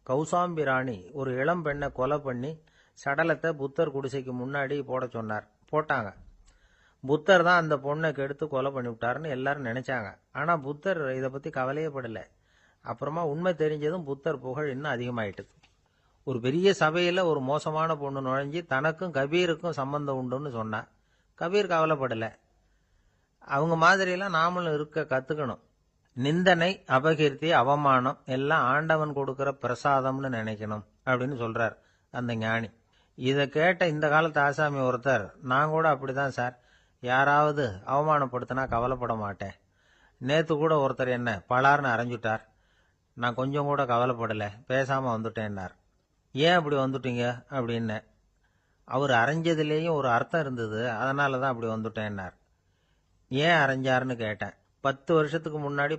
கௌசாம்பி ராணி ஒரு இளம் பெண்ணை கொலை பண்ணி சடலத்தை புத்தர் குடிசைக்கு முன்னாடி போட சொன்னார். போட்டாங்க. புத்தர் தான் அந்த பொண்ணை கெடுத்து கொலை பண்ணி விட்டாருன்னு எல்லாரும் நினைச்சாங்க. ஆனா புத்தர் இதை பத்தி கவலையே படல. அப்புறமா உண்மை தெரிஞ்சதும் புத்தர் புகழ் இன்னும் அதிகமாயிட்டு. ஒரு பெரிய சபையில ஒரு மோசமான பொண்ணு நுழைஞ்சி தனக்கும் கபீருக்கும் சம்பந்தம் உண்டுன்னு சொன்னா கபீர் கவலைப்படல. அவங்க மாதிரியெல்லாம் நாமளும் இருக்க கத்துக்கணும். நிந்தனை, அபகீர்த்தி, அவமானம் எல்லாம் ஆண்டவன் கொடுக்கிற பிரசாதம்னு நினைக்கணும் அப்படின்னு சொல்றார் அந்த ஞானி. இதை கேட்ட இந்த காலத்து ஆசாமி ஒருத்தர், நான் கூட அப்படிதான் சார், யாராவது அவமானப்படுத்தினா கவலைப்பட மாட்டேன். நேத்து கூட ஒருத்தர் என்ன பலார்னு அரைஞ்சுட்டார், நான் கொஞ்சம் கூட கவலைப்படல, பேசாம வந்துட்டேன்னார். ஏன் அப்படி வந்துட்டீங்க அப்படின்னு. அவர் அரைஞ்சதுலேயும் ஒரு அர்த்தம் இருந்தது, அதனாலதான் அப்படி வந்துட்டேன்னார். ஏன் அரைஞ்சாருன்னு கேட்டேன். 10 வருஷத்துக்கு முன்னாடி